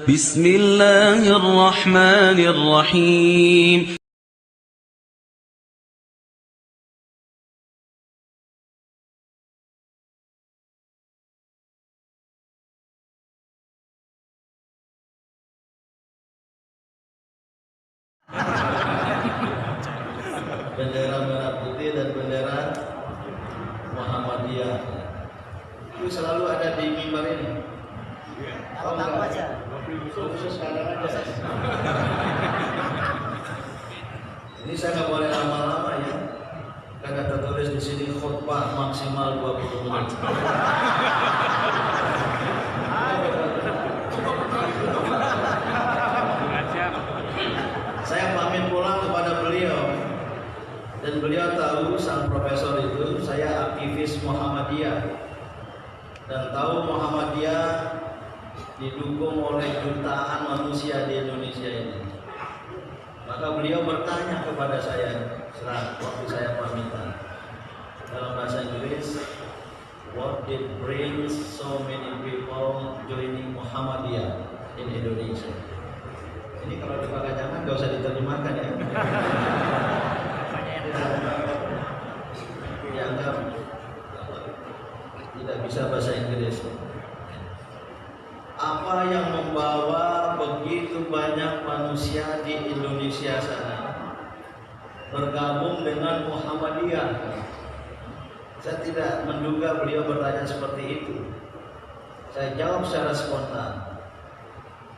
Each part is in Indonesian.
بسم الله الرحمن الرحيم bendera merah putih dan bendera Muhammadiyah itu selalu ada di mimbar ini. Kalau tahu aja. Khusus kadang aja. Ini saya nggak boleh lama-lama ya. Karena tertulis di sini khutbah maksimal 20 menit. Saya pamit pulang kepada beliau. Dan beliau tahu, sang profesor itu, saya aktivis Muhammadiyah. Dan tahu Muhammadiyah didukung oleh jutaan manusia di Indonesia ini. Maka beliau bertanya kepada saya waktu saya pamitan dalam bahasa Inggris, what did bring so many people joining Muhammadiyah in Indonesia? Ini kalau dipakai jangan gak usah diterjemahkan ya. Dianggap tidak bisa bahasa Inggris. Apa yang membawa begitu banyak manusia di Indonesia sana bergabung dengan Muhammadiyah? Saya tidak menduga beliau bertanya seperti itu. Saya jawab secara spontan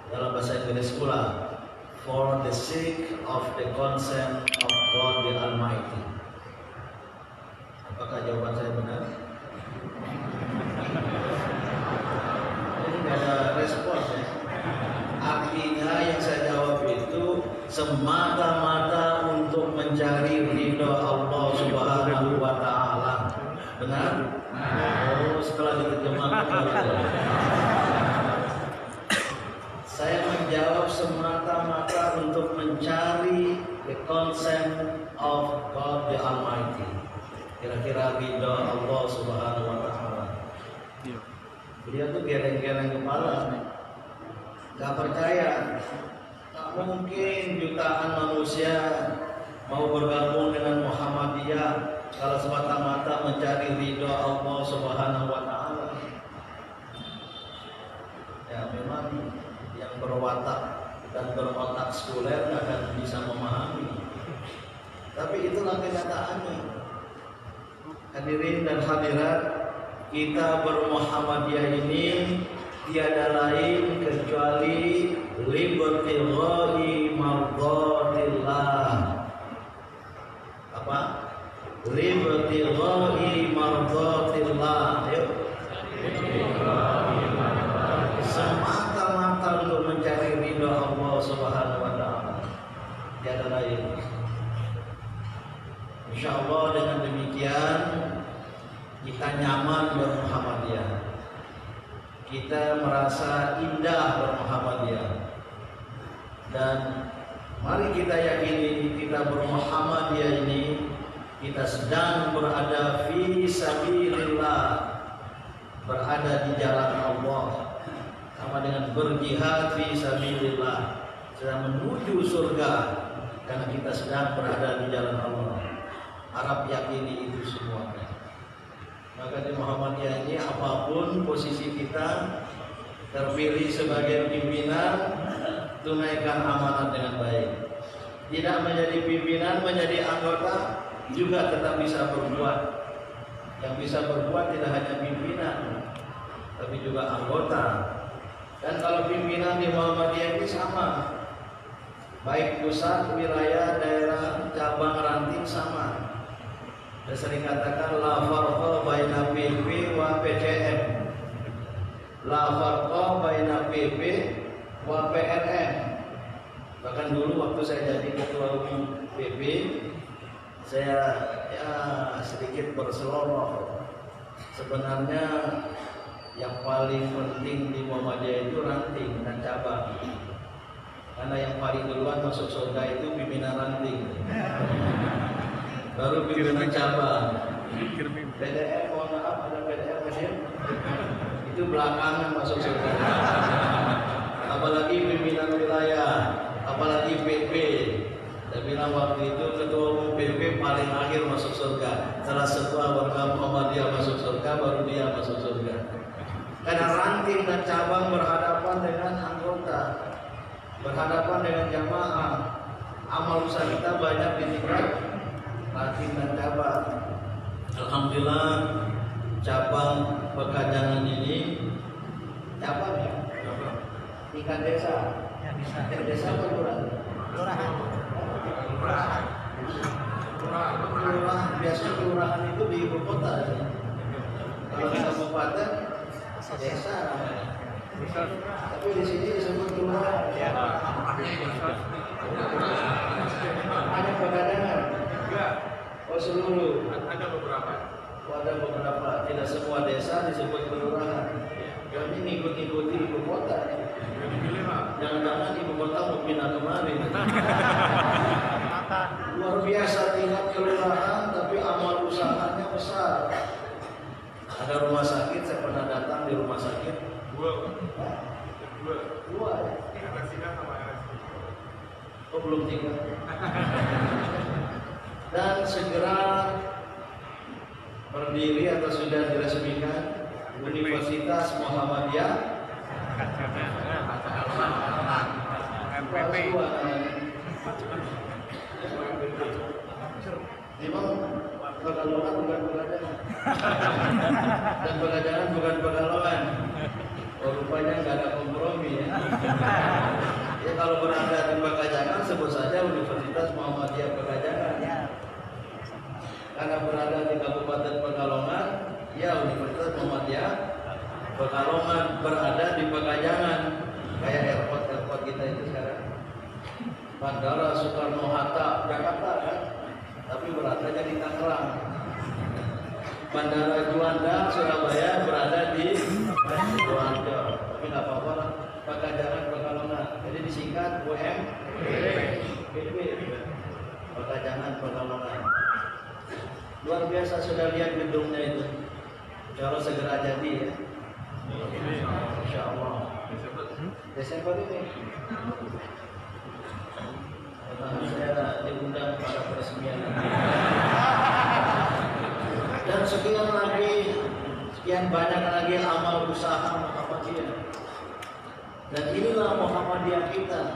dalam bahasa Inggris pula, for the sake of the consent of God the Almighty. Apakah jawaban saya benar? Tidak ada respon ya. Artinya yang saya jawab itu semata-mata untuk mencari ridho Allah Subhanahu wa Ta'ala. Benar? Oh, setelah diterjemahkan saya menjawab semata-mata untuk mencari the consent of God the Almighty. Kira-kira ridho Allah Subhanahu wa Ta'ala. Beliau tuh geleng-geleng kepala, nggak percaya, nggak mungkin jutaan manusia mau bergabung dengan Muhammadiyah kalau semata-mata mencari ridho Allah Subhanahu wa Ta'ala. Ya memang yang berwatak dan berotak sekuler nggak akan bisa memahami, tapi itulah kenyataannya. Hadirin dan hadirat, kita bermuhammadiyah ini tiada lain kecuali libtigha'i mardhatillah. Apa? Libtigha'i mardhatillah. Yuk. Semata-mata untuk mencari ridha Allah Subhanahu wa Ta'ala. Tiada lain. Insyaallah dengan demikian kita nyaman bermuhammadiyah. Kita merasa indah bermuhammadiyah. Dan mari kita yakini kita bermuhammadiyah ini kita sedang berada fi sabilillah, berada di jalan Allah, sama dengan berjihad fi sabilillah, sedang menuju surga karena kita sedang berada di jalan Allah. Harap yakini itu semua. Maka di Muhammadiyah ini apapun posisi kita, terpilih sebagai pimpinan, tunaikan amanat dengan baik. Tidak menjadi pimpinan, menjadi anggota juga tetap bisa berbuat. Yang bisa berbuat tidak hanya pimpinan, tapi juga anggota. Dan kalau pimpinan di Muhammadiyah ini sama, baik pusat, wilayah, daerah, cabang, ranting sama. Saya sering katakan la farqa baina PP wa PCM, la farqa baina PP wa PRM. Bahkan dulu waktu saya jadi ketua umum PP, saya sedikit berseloroh. Sebenarnya yang paling penting di Muhammadiyah itu ranting dan cabang. Karena yang paling duluan masuk surga itu pimpinan ranting. Baru pimpinan cabang. PDM, mohon maaf, ada PDM itu belakangan masuk surga. Apalagi masuk surga. Salah sebuah warga Muhammadiyah masuk surga, baru dia masuk surga. Karena ranting dan cabang berhadapan dengan anggota, berhadapan dengan jamaah. Amal usaha kita banyak ditinggal ranting dan cabang. Alhamdulillah cabang Pekajangan ini cabang ya, tingkat desa. Desa apa kelurahan? Kelurahan. Biasanya kelurahan itu di ibu kota. Kalau di kabupaten desa namanya. Tapi di sini disebut kelurahan. Ada Pekajangan. Oh seluruh. Ada beberapa. Ada beberapa. Tidak semua desa disebut kelurahan. Kami ngikut-ikuti ibu kota. Jangan-jangan ibu kota mau pindah kemarin. Luar biasa tingkat kelurahan, tapi amal usahanya besar. Ada rumah sakit, saya pernah datang di rumah sakit. Dua. Oh belum 3. Dan segera berdiri atau sudah diresmikan Universitas Muhammadiyah MPP. Memang Pekalongan bukan Pekalongan dan Pekalongan bukan Pekalongan. Oh, rupanya nggak ada kompromi ya. Ya kalau berada di Pekajangan sebut saja Universitas Muhammadiyah Pekajangan. Karena berada di Kabupaten Pekalongan, ya Universitas Muhammadiyah Pekalongan berada di Pekajangan. Kayak airport kita itu sekarang. Bandara Soekarno-Hatta Jakarta kan, tapi beradanya di Tangerang. Bandara Juanda Surabaya berada di Sidoarjo, tapi nggak apa-apa lah. Pekajangan Pekalongan, jadi disingkat UMPP. Pekajangan Pekalongan. Luar biasa, sudah lihat gedungnya itu. Kalau segera jadi ya. Insya Allah. Desember ini. Saya diundang pada peresmian. Dan sekian banyak lagi amal usaha Muhammadiyah. Dan inilah Muhammadiyah kita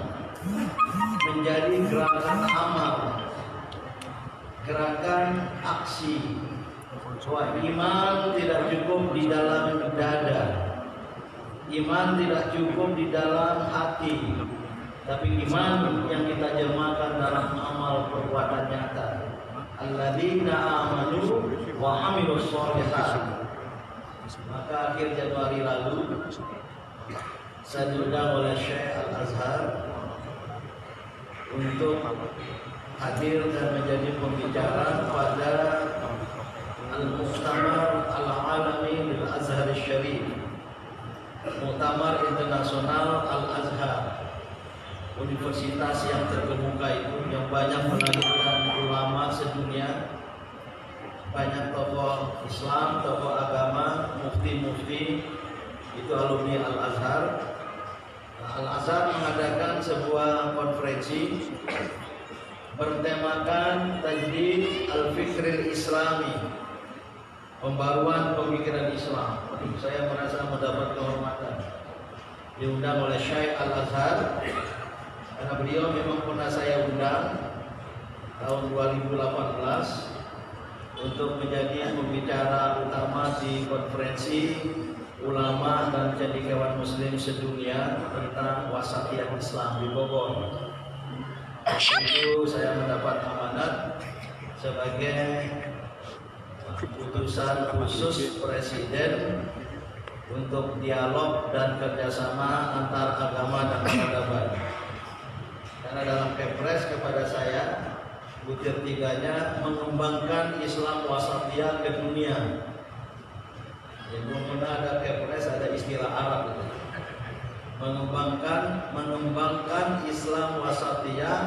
menjadi gerakan amal, gerakan aksi. Wah, iman tidak cukup di dalam dada, iman tidak cukup di dalam hati, tapi iman yang kita jemakan dalam amal perbuatan nyata. Alladzina amanu wa amilus sholihat. Maka akhir Januari lalu saya diundang oleh Syekh Al-Azhar untuk hadir dan menjadi pembicara pada Al-Muqtamar Al-Alami Al-Azhar Syarif, Muktamar Internasional Al-Azhar, universitas yang terkemuka itu, yang banyak melahirkan ulama sedunia, banyak tokoh Islam, tokoh agama, mufti-mufti, itu alumni Al-Azhar. Al-Azhar mengadakan sebuah konferensi bertemakan Tajdid Al-Fikril Islami, pembaruan pemikiran Islam. Saya merasa mendapat kehormatan diundang oleh Syekh Al-Azhar, karena beliau memang pernah saya undang tahun 2018 untuk menjadi pembicara utama di konferensi ulama dan cendekiawan muslim sedunia tentang wasatiyah Islam di Bogor. Itu saya mendapat amanat sebagai utusan khusus Presiden untuk dialog dan kerjasama antar agama dan peradaban. Karena dalam Kepres kepada saya, butir 3-nya mengembangkan Islam wasatiyah ke dunia. Jadi belum pernah ada Kepres ada istilah Arab itu. Mengembangkan Islam wasatiyah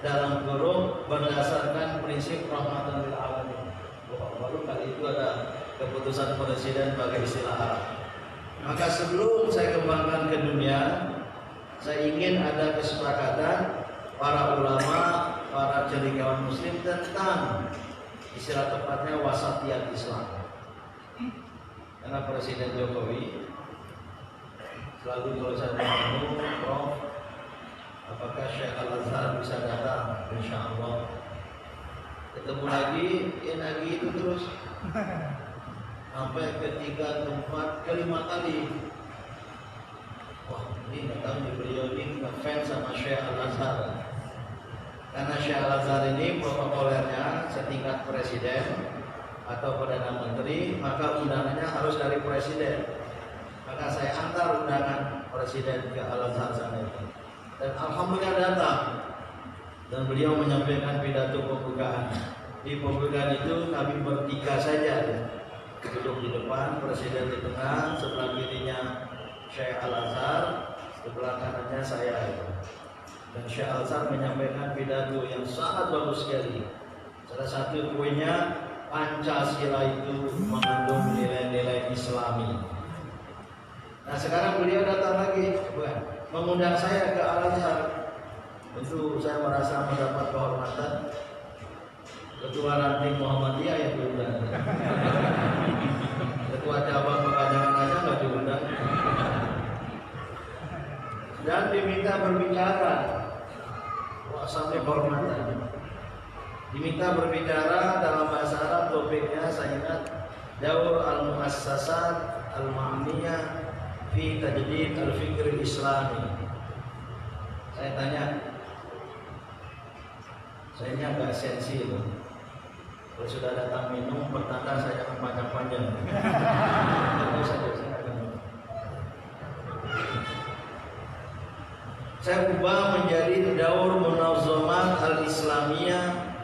dalam kurung berdasarkan prinsip rahmatan lil alamin. Baru kali itu ada keputusan Presiden pakai istilah Arab. Maka sebelum saya kembangkan ke dunia, saya ingin ada kesepakatan para ulama, para cendekiawan muslim tentang istilah tepatnya wasatiyah Islam. Karena Presiden Jokowi selalu kalau saya bertemu, Prof, apakah Syekh Al-Azhar bisa datang? Insya Allah. Ketemu lagi, ya lagi itu terus sampai ketiga, keempat, kelima kali. Wah, ini nggak tahu nih, beliau ini ngefans sama Syekh Al-Azhar. Karena Syekh Al-Azhar ini protokolernya setingkat presiden atau perdana menteri, maka undangannya harus dari presiden. Maka saya antar undangan presiden ke Al-Azhar sana itu. Dan alhamdulillah datang. Dan beliau menyampaikan pidato pembukaan. Di pembukaan itu kami bertiga saja, duduk di depan, presiden di tengah, sebelah kirinya Syekh Al-Azhar, sebelah kanannya saya. Dan Syekh Al-Azhar menyampaikan pidato yang sangat bagus sekali. Salah satu poinnya, Pancasila itu mengandung nilai-nilai Islami. Nah sekarang beliau datang lagi, mengundang saya ke Al-Azhar. Tentu saya merasa mendapat kehormatan. Ketua ranting Muhammadiyah yang diundang. Ketua cabang Pekalongan aja nggak diundang. Dan diminta berbicara. Wah, sampai kehormatan. Diminta berbicara dalam bahasa Arab, topiknya saya ingat Daur al-Muassasat al-Ma'niyah fi Tajdid al-Fikr Islami. Saya tanya, saya ini agak sensi loh. Kalau sudah datang minum, pertanda saya jangan panjang-panjang. Saya ubah menjadi Daur Munazzamat al-Islamiyah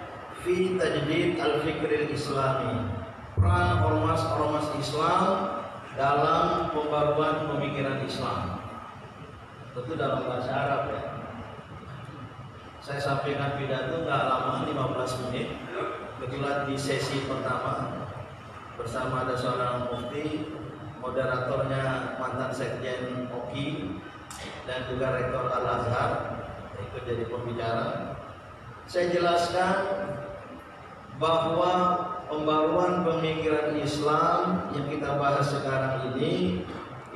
fi Tajdid al-Fikr Islami. Peran ormas-ormas Islam dalam pembaruan pemikiran Islam. Tentu dalam bahasa Arab ya. Saya sampaikan pidato nggak lama, 15 menit. Kebetulan di sesi pertama bersama ada seorang mufti, moderatornya mantan sekjen OKI dan juga rektor Al-Azhar ikut jadi pembicara. Saya jelaskan bahwa pembaruan pemikiran Islam yang kita bahas sekarang ini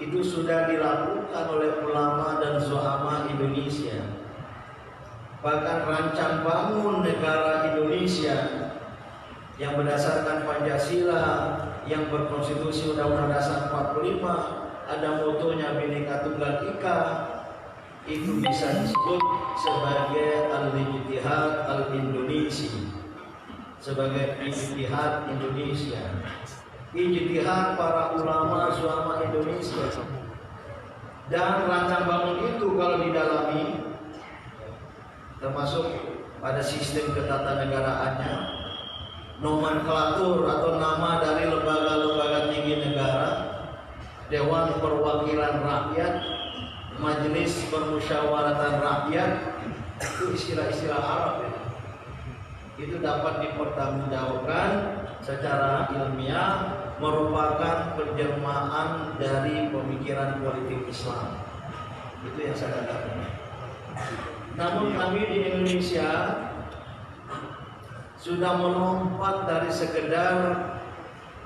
itu sudah dilakukan oleh ulama dan zuhama Indonesia. Bahkan rancang bangun negara Indonesia yang berdasarkan Pancasila, yang berkonstitusi Undang-Undang Dasar 45, ada motonya Bhinneka Tunggal Ika, itu bisa disebut sebagai Al-Ijtihad Al-Indonesia, sebagai Ijtihad Indonesia, ijtihad para ulama zuhama Indonesia. Dan rancang bangun itu kalau didalami, termasuk pada sistem ketatanegaraannya, nomenklatur atau nama dari lembaga-lembaga tinggi negara, Dewan Perwakilan Rakyat, Majelis Permusyawaratan Rakyat, itu istilah-istilah Arab ya. Itu dapat dipertanggungjawabkan secara ilmiah, merupakan penjelmaan dari pemikiran politik Islam. Itu yang saya katakan. Namun kami di Indonesia sudah melompat dari sekedar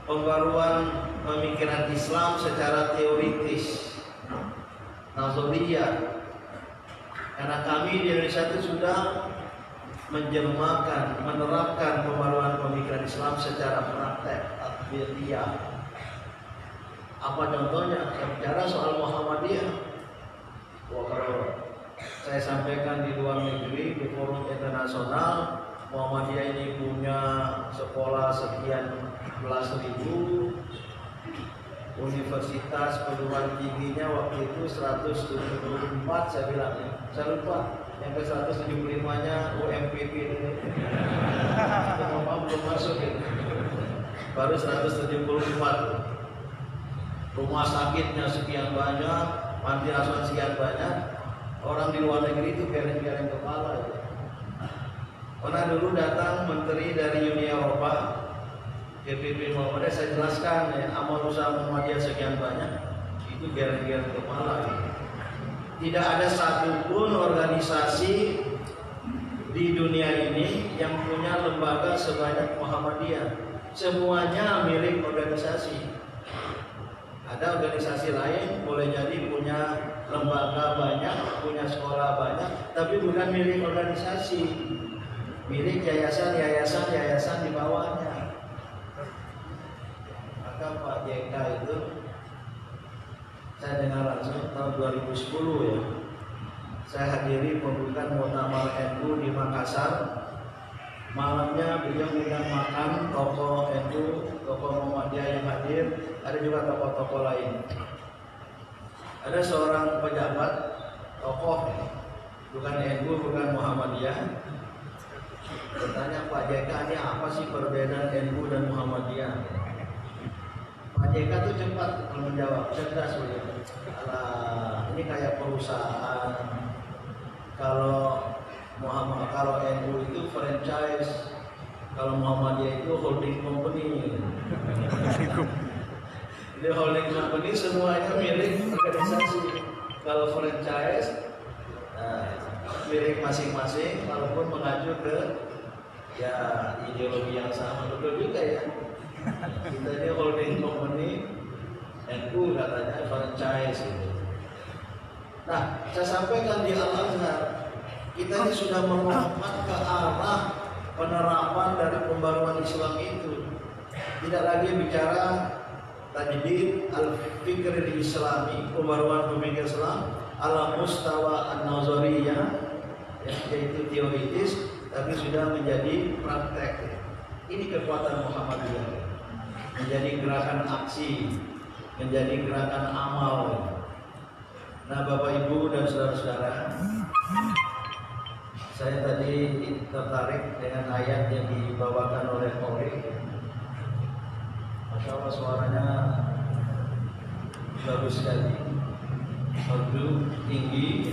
pembaruan pemikiran Islam secara teoritis, nazariyah. Karena kami di Indonesia itu sudah menjelmakan, menerapkan pembaruan pemikiran Islam secara praktek, tatbikiyah. Apa contohnya? Saya bicara soal Muhammadiyah. Wah, kalau saya sampaikan di luar negeri, di forum internasional, Muhammadiyah ini punya sekolah sekian belas ribu, universitas perguruan tingginya waktu itu 174 saya bilang ya. Saya lupa yang ke 175-nya UMPP ini. Belum masuk ya. Baru 174. Rumah sakitnya sekian banyak, panti asuhan sekian banyak. Orang di luar negeri itu geleng-geleng kepala ya. Pernah dulu datang menteri dari Uni Eropa, PPP Muhammadiyah, saya jelaskan ya, amal usaha Muhammadiyah sekian banyak, itu geleng-geleng kepala. Tidak ada satupun organisasi di di dunia ini yang punya lembaga sebanyak Muhammadiyah. Semuanya milik organisasi. Ada organisasi lain boleh jadi punya lembaga banyak, punya sekolah banyak, tapi bukan milik organisasi, milik yayasan di bawahnya. Maka Pak JK itu saya dengar langsung tahun 2010 ya. Saya hadiri pembukaan Muktamar NU di Makassar. Malamnya beliau ngundang makan tokoh NU, tokoh Muhammadiyah yang hadir, ada juga tokoh-tokoh lain. Ada seorang pejabat, tokoh, bukan NU, bukan Muhammadiyah, bertanya, Pak JK, ini apa sih perbedaan NU dan Muhammadiyah? Pak JK itu cepat menjawab, cerdas beliau. Alah, ini kayak perusahaan. Kalau NU itu franchise, kalau Muhammadiyah itu holding company. Jadi holding company semuanya milik organisasi. Kalau franchise milik masing-masing, walaupun mengacu ke ya ideologi yang sama. Betul juga ya. Kita ini holding company, NU katanya franchise gitu. Nah, saya sampaikan di Al-Azhar, kita ini sudah melompat ke arah penerapan dari pembaruan Islam itu. Tidak lagi bicara tajdid al-fikr al-islami, pembaruan pemikir Islam ala mustawa an-nazariyah, yaitu teoritis, tapi sudah menjadi praktek. Ini kekuatan Muhammadiyah, menjadi gerakan aksi, menjadi gerakan amal. Nah, Bapak Ibu dan saudara-saudara, saya tadi tertarik dengan ayat yang dibawakan oleh Kholik. Masya Allah, suaranya bagus sekali, merdu, tinggi.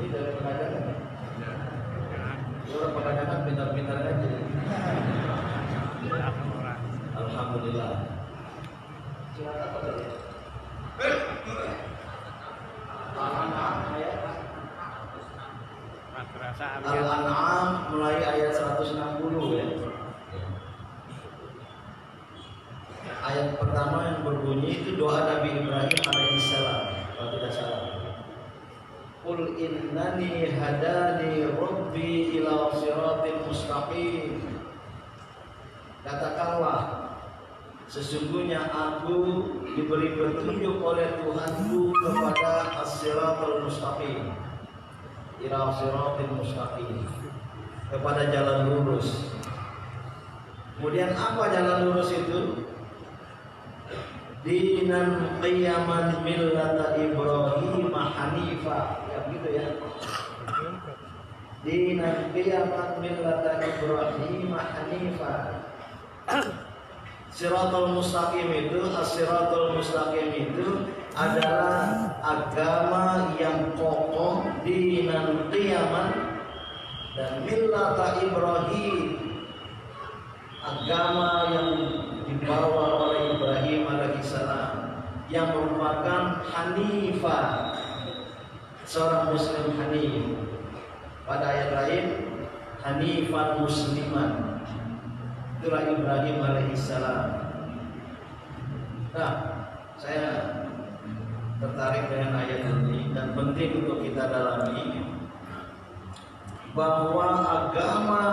Ini dari pengajaran. Orang pengajaran pintar-pintar aja. Alhamdulillah. Silakan Pak tadi. Al-An'am mulai ayat 160 ya. Ayat pertama yang berbunyi itu doa Nabi Ibrahim alaihissalam. Kalau tidak salah. Qul innani hadani rabbi ila siratin mustaqim. Katakanlah, sesungguhnya aku diberi petunjuk oleh Tuhanku kepada as-siratal mustaqim. Ila siratil mustaqim, kepada jalan lurus. Kemudian apa jalan lurus itu? Dinan qiyaman millata Ibrahim hanifa, ya gitu ya. Dinan qiyaman millata Ibrahim hanifa. Siratul mustaqim itu, as-siratul mustaqim itu adalah agama yang kokoh, dinan qiyaman, dan millata Ibrahim, agama yang dibawa oleh Ibrahim alaihissalam, yang merupakan hanifah, seorang muslim hanif. Pada ayat lain, hanifan musliman, itulah Ibrahim alaihissalam. Nah, saya tertarik dengan ayat ini dan penting untuk kita dalami bahwa agama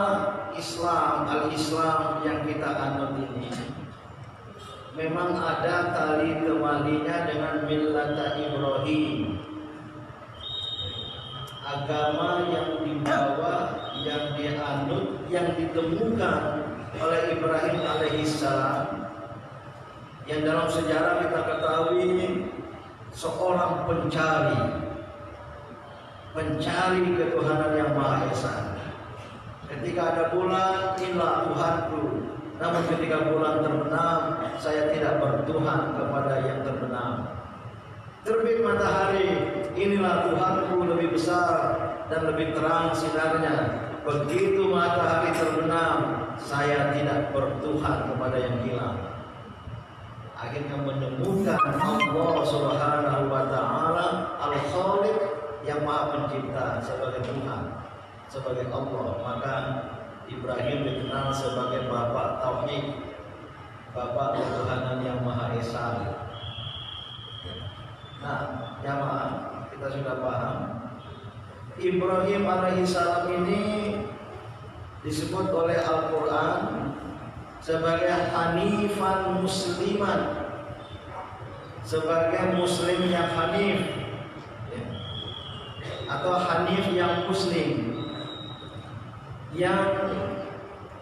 Islam, al-Islam yang kita anut ini memang ada tali temalinya dengan millata Ibrahim, agama yang dibawa, yang dianut, yang ditemukan oleh Ibrahim alaihissalam, yang dalam sejarah kita ketahui seorang pencari ketuhanan yang Maha Esa. Ketika ada bulan, inilah Tuhanku. Namun ketika bulan terbenam, saya tidak bertuhan kepada yang terbenam. Terbit matahari, inilah Tuhanku, lebih besar dan lebih terang sinarnya. Begitu matahari terbenam, saya tidak bertuhan kepada yang hilang. Akhirnya menemukan Allah Subhanahu wa Ta'ala Al-Khaliq, yang Maha Pencipta, sebagai Tuhan. sebagai Allah. Maka Ibrahim dikenal sebagai bapak tauhid, bapak ketuhanan yang Maha Esa. Nah, jamaah, kita sudah paham Ibrahim alaihissalam ini disebut oleh Al-Quran sebagai hanifan musliman, sebagai muslim yang hanif, atau hanif yang muslim, yang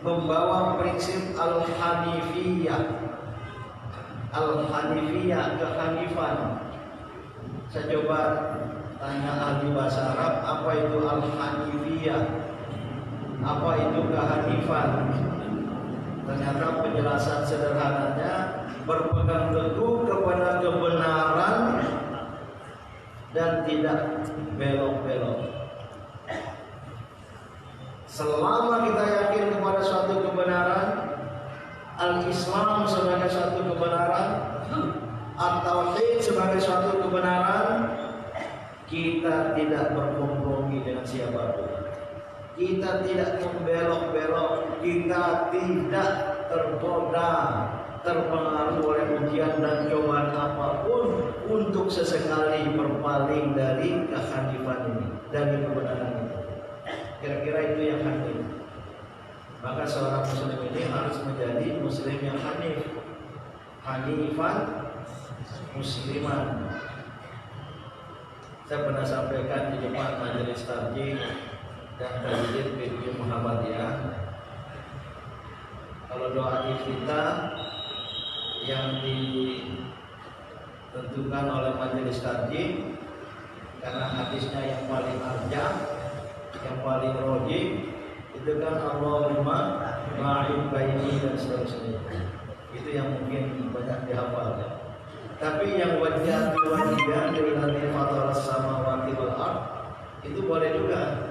membawa prinsip al-hanifiyah, kehanifan. Saya coba tanya ahli bahasa Arab, apa itu al-hanifiyah, apa itu kehanifan. Ternyata penjelasan sederhananya berpegang teguh kepada kebenaran dan tidak belok-belok. Selama kita yakin kepada suatu kebenaran, al-Islam sebagai suatu kebenaran, at-tauhid sebagai suatu kebenaran, kita tidak berkompromi dengan siapapun. Kita tidak membelok-belok, kita tidak tergoda, terpengaruh oleh ujian dan cobaan apapun untuk sesekali berpaling dari kehanifan ini, dari kebenaran ini. Kira-kira itu yang hanif. Maka seorang muslim ini harus menjadi muslim yang hanif, hanifan musliman. Saya pernah sampaikan di depan majelis tarjih dan kajian PBI Muhammadiyah, kalau doa iftitah yang ditentukan oleh majelis tarjih, karena hadisnya yang paling arjah, yang paling rojih, itu kan Allahumma ma'in baini dan seterusnya. Itu yang mungkin banyak dihafal ya. Tapi yang wajah wajah dari fataras samawati wal ard itu boleh juga.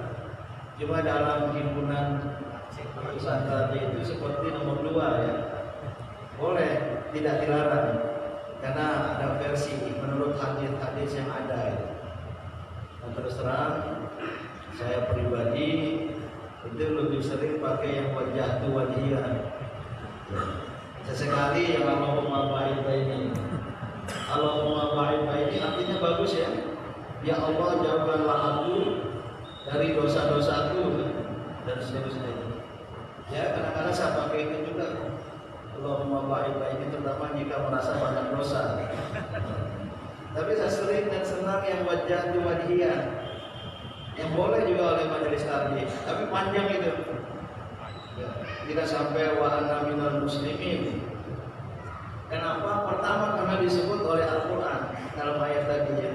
Cuma dalam himpunan pesantren itu seperti nomor 2 ya. Boleh, tidak dilarang. Karena ada versi menurut hadis-hadis yang ada ya. Dan terus terang, saya pribadi itu lebih sering pakai yang wajah wajah. Sesekali yang Allahumma ba'id baini. Allahumma ba'id baini artinya bagus ya. Ya Allah, jauhkanlah aku dari dosa-dosaku dan seterusnya. Ya, kadang-kadang saya pakai itu juga. Allahumma ba'id baini, terutama jika merasa banyak dosa. Tapi saya sering dan senang yang wajah wajah. Yang boleh juga oleh majelis tarjih, tapi panjang itu. Ya, tidak sampai wa ana minal muslimin. Kenapa? Pertama karena disebut oleh Al-Quran dalam ayat tadi ya.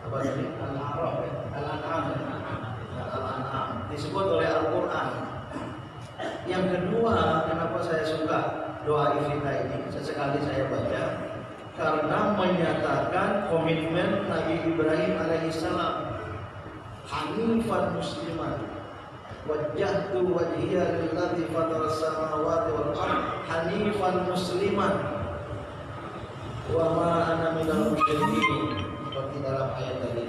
Apa tadi? Al-A'raf ya? Al-An'am ya? Al-An'am disebut oleh Al-Quran. Yang kedua, kenapa saya suka doa iftitah ini? Sesekali saya baca karena menyatakan komitmen Nabi Ibrahim alaihissalam, hanifan musliman, wajjahtu wajhiya lillati fataras samawati wal ard hanifan musliman wa ma ana minal musyrikin, seperti dalam ayat tadi.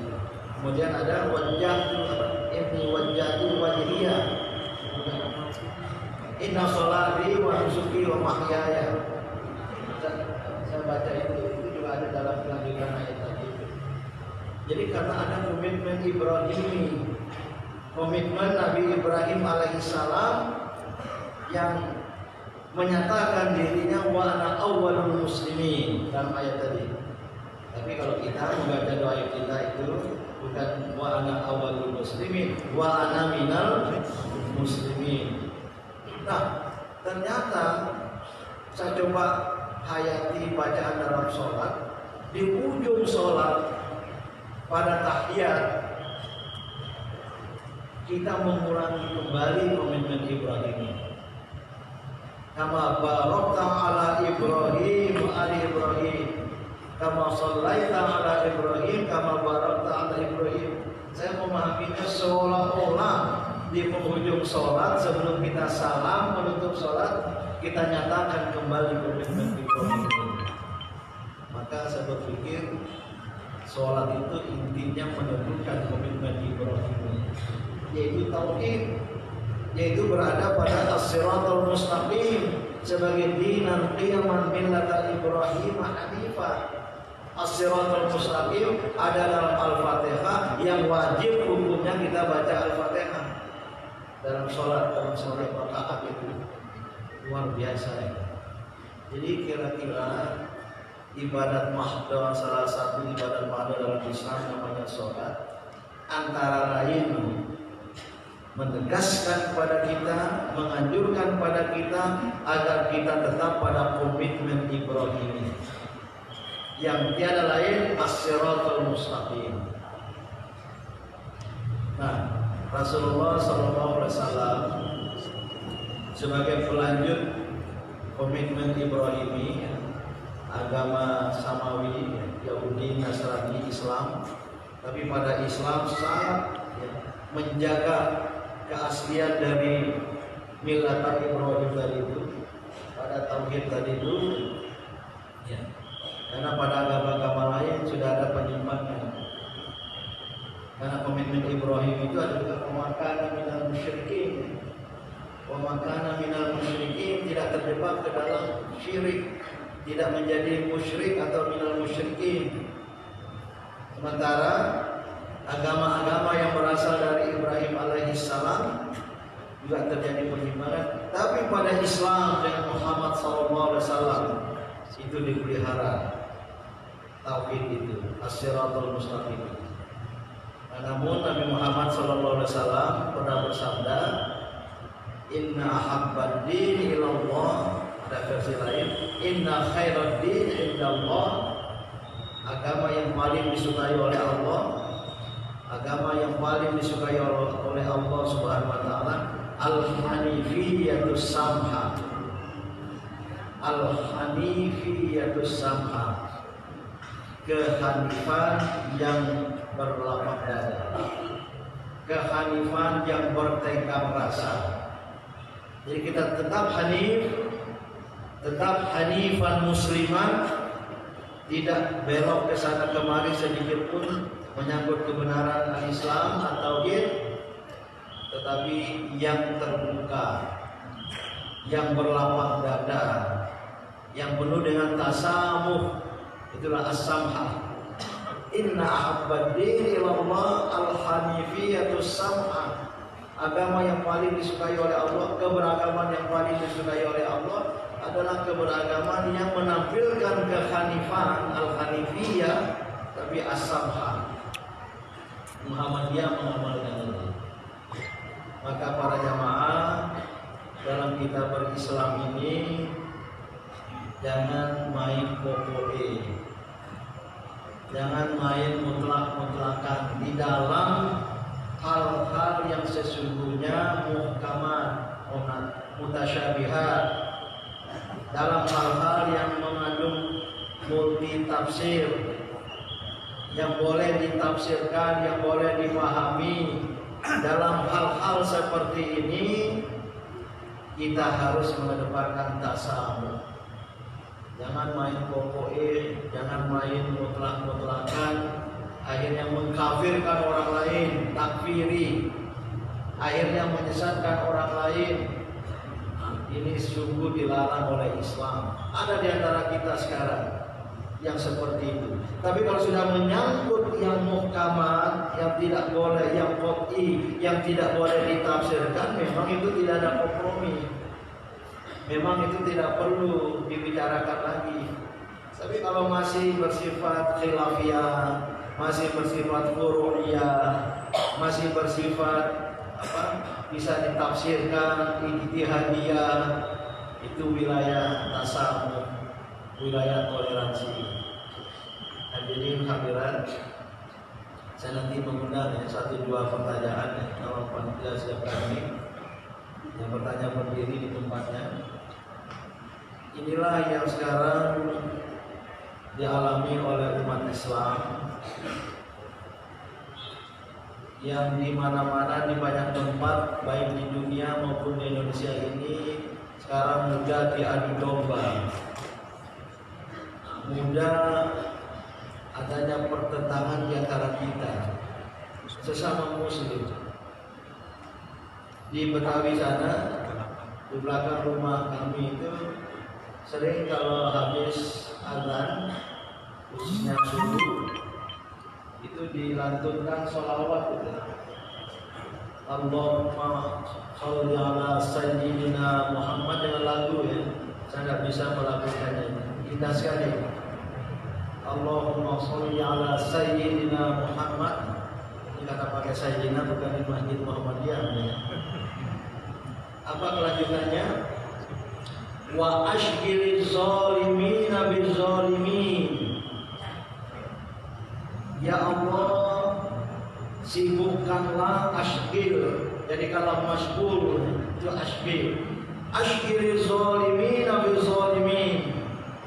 Kemudian ada wajjahtu wajhiya inna sholati wa nusuki wa mahyaya. Saya baca itu juga ada dalam kelanjutan ayat tadi. Jadi karena ada komitmen Ibrahim, komitmen Nabi Ibrahim alaihissalam yang menyatakan dirinya wa ana awwalul muslimin dalam ayat tadi. Tapi kalau kita membaca doa kita itu bukan wa ana awwalul muslimin, wa ana minal muslimin. Nah, ternyata saya coba hayati bacaan dalam sholat, di ujung sholat pada tahiyat kita mengulangi kembali komitmen Ibrahim. Kama barakta ala Ibrahim wa ali Ibrahim, kama shallaita ala Ibrahim, kama barakta ala Ibrahim. Saya memahaminya seolah-olah di penghujung sholat sebelum kita salam menutup sholat kita nyatakan kembali komitmen Ibrahim. Maka saya berpikir sholat itu intinya menunjukkan komitmen Ibrahim, yaitu tauhid, yaitu berada pada as-siratal mustaqim sebagai dinan qiyaman millata Ibrahim hanifah. As-siratal mustaqim ada dalam Al-Fatihah yang wajib hukumnya kita baca Al-Fatihah dalam sholat rakaat itu luar biasa ya. Jadi kira-kira ibadat mahdoh, salah satu ibadat mahdoh dalam Islam namanya sholat, antara lain menegaskan kepada kita, menganjurkan kepada kita agar kita tetap pada komitmen Ibrahim yang tiada lain as-siratal mustaqim. Nah, Rasulullah SAW sebagai pelanjut komitmen Ibrahimi, agama samawi, Yahudi, Nasrani, Islam, tapi pada Islam sangat menjaga keaslian dari milata Ibrahim tadi itu, pada tauhid tadi itu, ya. Karena pada agama-agama lain sudah ada penyimpangan. Karena komitmen Ibrahim itu adalah pemakana minal musyrikin, pemakana minal musyrikin, tidak terjebak ke dalam syirik, tidak menjadi musyrik atau minal musyrikin. Sementara agama-agama yang berasal dari Ibrahim alaihissalam juga terjadi penyimpangan, tapi pada Islam dengan Muhammad SAW itu dipelihara tauhid itu, as-siratal mustaqim. Namun Nabi Muhammad SAW pernah bersabda, Inna ahabbad din ilallah, ada versi lain, Inna khairad din indallah, agama yang paling disukai oleh Allah, agama yang paling disukai oleh Allah Subhanahu wa taala, al-hanifiyatus samha. Al-hanifiyatus samha, kehanifan yang berlapang dada, kehanifan yang bertekad rasa. Jadi kita tetap hanif, tetap hanifan musliman, tidak belok ke sana kemari sedikit pun menyangkut kebenaran al-Islam atau tauhid, tetapi yang terbuka, yang berlapang dada, yang penuh dengan tasamuh, itulah as-samha. Inna ahabbad din ilallah al-hanifiyatus samha, agama yang paling disukai oleh Allah, keberagaman yang paling disukai oleh Allah adalah keberagaman yang menampilkan kehanifan, al-hanifiyah, tapi as-samha, Muhammadiyah mengamalkan ini. Maka para jamaah dalam kita berislam ini jangan main popoe, jangan main mutlak-mutlakan di dalam hal-hal yang sesungguhnya muhkamat, mutasyabihat, dalam hal-hal yang mengandung multi tafsir, yang boleh ditafsirkan, yang boleh dipahami. Dalam hal-hal seperti ini kita harus mengedepankan tasamuh. Jangan main popoe, jangan main mutlak-mutlakan, akhirnya mengkafirkan orang lain, takfiri, akhirnya menyesatkan orang lain. Ini sungguh dilarang oleh Islam. Ada di antara kita sekarang yang seperti itu. Tapi kalau sudah menyangkut yang muhkamat, yang tidak boleh, yang qat'i, yang tidak boleh ditafsirkan, memang itu tidak ada kompromi. Memang itu tidak perlu dibicarakan lagi. Tapi kalau masih bersifat khilafiyah, masih bersifat furu'iyah, masih bersifat bisa ditafsirkan ijtihadiyah, itu wilayah tasamuh, wilayah toleransi. Hadirin hadirat, saya nanti mengundang 1-2 pertanyaan ya, kalau panitia siap kami yang bertanya berdiri di tempatnya. Inilah yang sekarang dialami oleh umat Islam, yang di mana-mana, di banyak tempat, baik di dunia maupun di Indonesia ini sekarang mudah diadu domba, mudah adanya pertentangan di antara kita sesama muslim. di Betawi sana, di belakang rumah kami itu sering kalau habis azan, khususnya subuh, itu dilantunkan sholawat itu. Allahumma sholli ala sayyidina Muhammad dengan lagu ya. Saya nggak bisa melakukannya. Indah sekali. Allahumma sholli ala sayyidina Muhammad. Ini kata pakai sayyidina bukan di Masjid Muhammadiyah ya. Apa kelanjutannya? Wa ashghiliz zalimina bizzalimin. Ya Allah, sibukkanlah ashghil. Jadi kalau masyhur itu ashghil. Ashghiliz zalimina bizzalimin.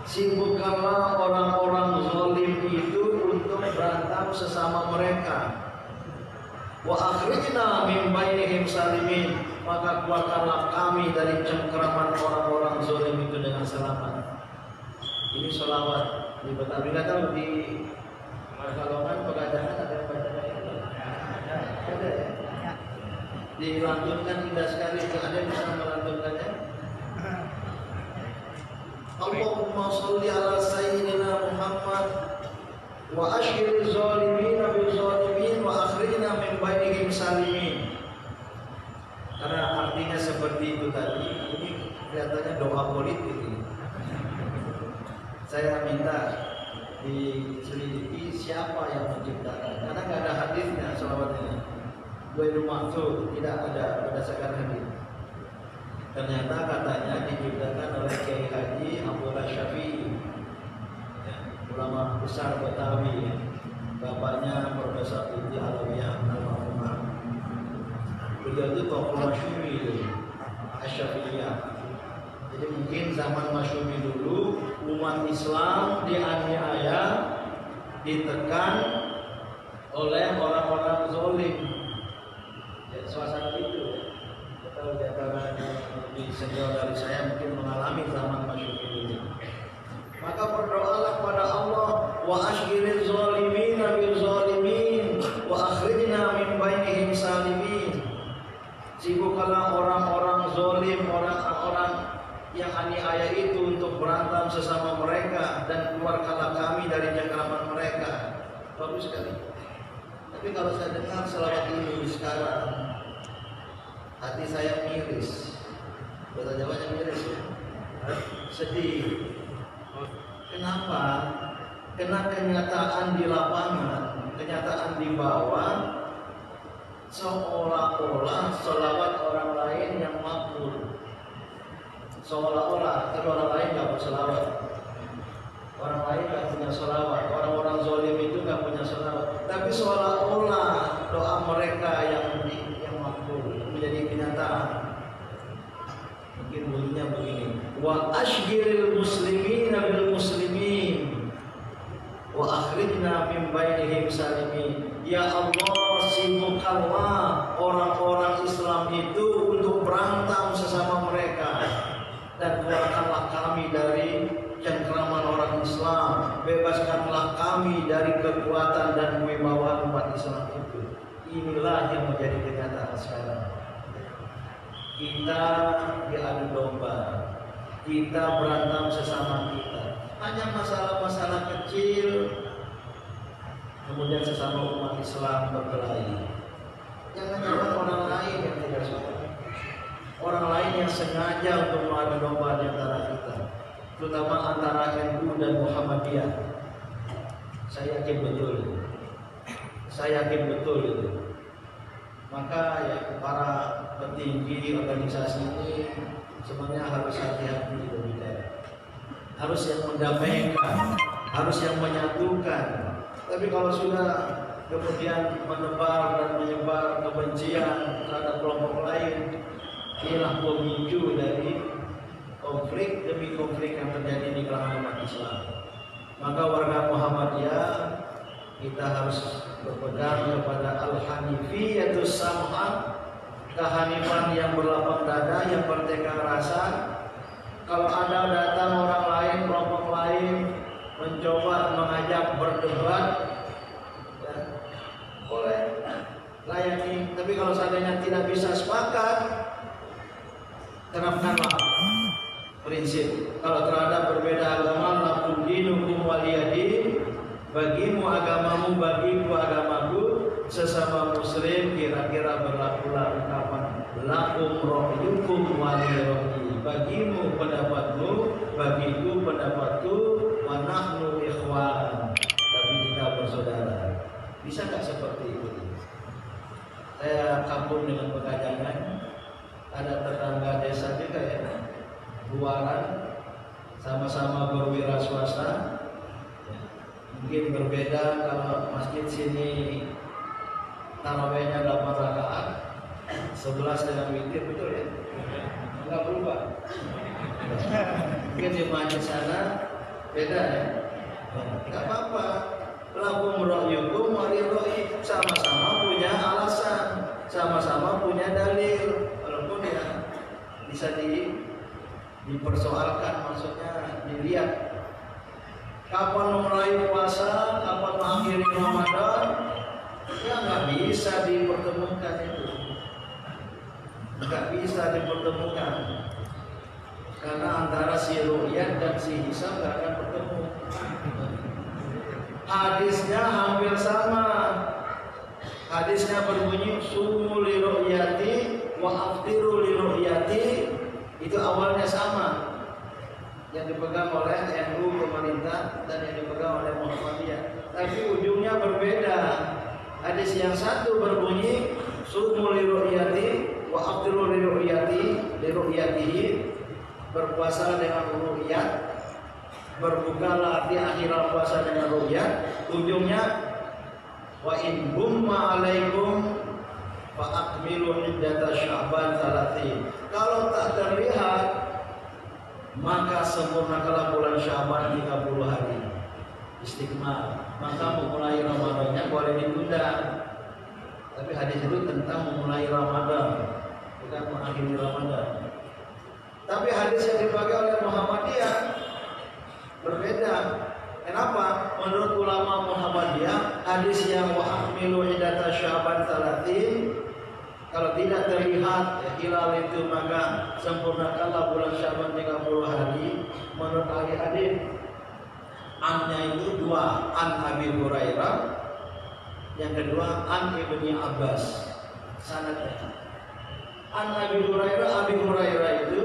Sibukkanlah orang-orang zalim itu untuk berantem sesama mereka. Wa akhrijna min bainihim salimin. Maka keluarkanlah kami dari cengkeraman orang-orang zalim itu dengan selamat. Ini sholawat di Betawi. Nggak tahu di Pekalongan Pegadaian ada yang baca itu? Ada ya? Dilantunkan indah sekali. Ada yang bisa melantunkannya? Allahumma sholli ala sayyidina Muhammad wa ashghiliz zalimina bil zalimin wa akhrijna min bainihim salimin. Karena artinya seperti itu tadi, ini kelihatannya doa politik ini. Saya minta diselidiki siapa yang menciptakan, karena nggak ada hadisnya sholawat ini. Ghairu maksud, tidak ada berdasarkan hadis. Ternyata katanya diciptakan oleh Kiai Haji Abdullah Syafi'i, ya, ulama besar Betawi, ya. Bapaknya Profesor Indi Alawiyah almarhumah. Beliau itu tokoh Masyumi Asy-Syafi'iyah. Jadi mungkin zaman Masyumi dulu umat Islam dianiaya, ditekan oleh orang-orang zalim. Ya, suasana itu. Kalau di antara lebih senior dari saya mungkin mengalami zaman Masyumi dulu. Maka berdoalah kepada Allah, wa ashghiliz zalimina bil zalimin wa akhrijna min bainihim salimin. Sibukkanlah orang-orang zalim, orang-orang yang aniaya itu untuk berantem sesama mereka, dan keluarkanlah kami dari cengkeraman mereka. Bagus sekali. Tapi kalau saya dengar selawat ini sekarang, hati saya miris. Bahasa Jawanya miris ya. Sedih. Kenapa? Karena kenyataan di lapangan, kenyataan di bawah, seolah-olah sholawat orang lain yang makbul. Seolah-olah, tapi orang lain nggak berselawat. Orang lain nggak punya sholawat. Orang-orang zalim itu nggak punya sholawat. Tapi seolah-olah doa mereka yang makbul menjadi kenyataan. Mungkin bunyinya begini: Wa ashghilil muslimina bil muslimin wa akhrijna min bainihim salimin. Ya Allah, sibukkanlah orang-orang Islam itu untuk berantem sesama mereka, dan keluarkanlah kami dari cengkeraman orang Islam. Bebaskanlah kami dari kekuatan dan kewibawaan umat Islam itu. Inilah yang menjadi kenyataan sekarang. Kita diadu domba, kita berantem sesama kita. Hanya masalah-masalah kecil, kemudian sesama umat Islam berkelahi. Jangan-jangan orang lain yang tidak suka, orang lain yang sengaja untuk mengadu domba di antara kita, terutama antara NU dan Muhammadiyah. Saya yakin betul itu. Maka ya para petinggi organisasi ini sebenarnya harus hati-hati berbicara. Harus yang mendamaikan, harus yang menyatukan. Tapi kalau sudah kemudian menebar dan menyebar kebencian terhadap kelompok lain, inilah pemicu dari konflik demi konflik yang terjadi di kalangan umat Islam. Maka warga Muhammadiyah, kita harus berpegang kepada al-hanifiyatus sam'ah, kehanifan yang berlapang dada, yang bertegang rasa. Kalau ada datang orang lain, kelompok lain mencoba mengajak berdebat, ya, boleh layani, Tapi kalau seandainya tidak bisa sepakat, terapkanlah prinsip. Kalau terhadap berbeda agama, lakum dinukum waliyadin, bagimu agamamu, bagiku agamaku, sesama muslim kira-kira berlakulah ungkapan lakum rohyukum waliyadin, bagimu pendapatmu, bagiku pendapatku, wa nahnu ikhwan, tapi kita bersaudara. Bisa nggak seperti itu? Saya kampung dengan Pegajangan, ada tetangga desa juga ya, luaran, sama-sama berwira swasta. Mungkin berbeda kalau masjid sini tarawihnya 8 rakaat, 11 dengan witir, betul ya? Enggak berubah. Mungkin di masjid sana beda ya. Enggak apa-apa. Lakum ra'yukum walirra'i, sama-sama punya alasan, sama-sama punya dalil. Walaupun ya bisa dipersoalkan, maksudnya dilihat kapan memulai puasa, kapan mengakhiri Ramadan, ya nggak bisa dipertemukan itu, nggak bisa dipertemukan, karena antara si ru'yat dan si hisab nggak akan bertemu. Hadisnya hampir sama. Hadisnya berbunyi sumu li ru'yati wa aftiru li ru'yati, itu awalnya sama, yang dipegang oleh NU pemerintah dan yang dipegang oleh Muhammadiyah, tapi ujungnya berbeda. Hadis yang satu berbunyi sumu li ru'yati wa aftiru li ru'yati li ru'yatihi, berpuasa dengan ru'yat, berbukalah di akhir puasa dengan ru'yat. Ujungnya wa in gumma alaikum fa akmilu iddata Sya'ban 30. Kalau tak terlihat maka sempurnakanlah bulan Sya'ban 30 hari istiqmal. Maka memulai Ramadannya boleh ditunda. Tapi hadis itu tentang memulai Ramadan, bukan mengakhiri Ramadan. Tapi hadis yang dipakai oleh Muhammadiyah berbeda. Kenapa? Menurut ulama Muhammadiyah, hadis yang wa akmilu iddata Sya'ban 30, kalau tidak terlihat hilal itu maka sempurnakanlah bulan Sya'ban 30 hari. Menurut ahli hadis, annya itu dua, an Abi Hurairah, yang kedua an Ibni Abbas. Sanadnya an Abi Hurairah itu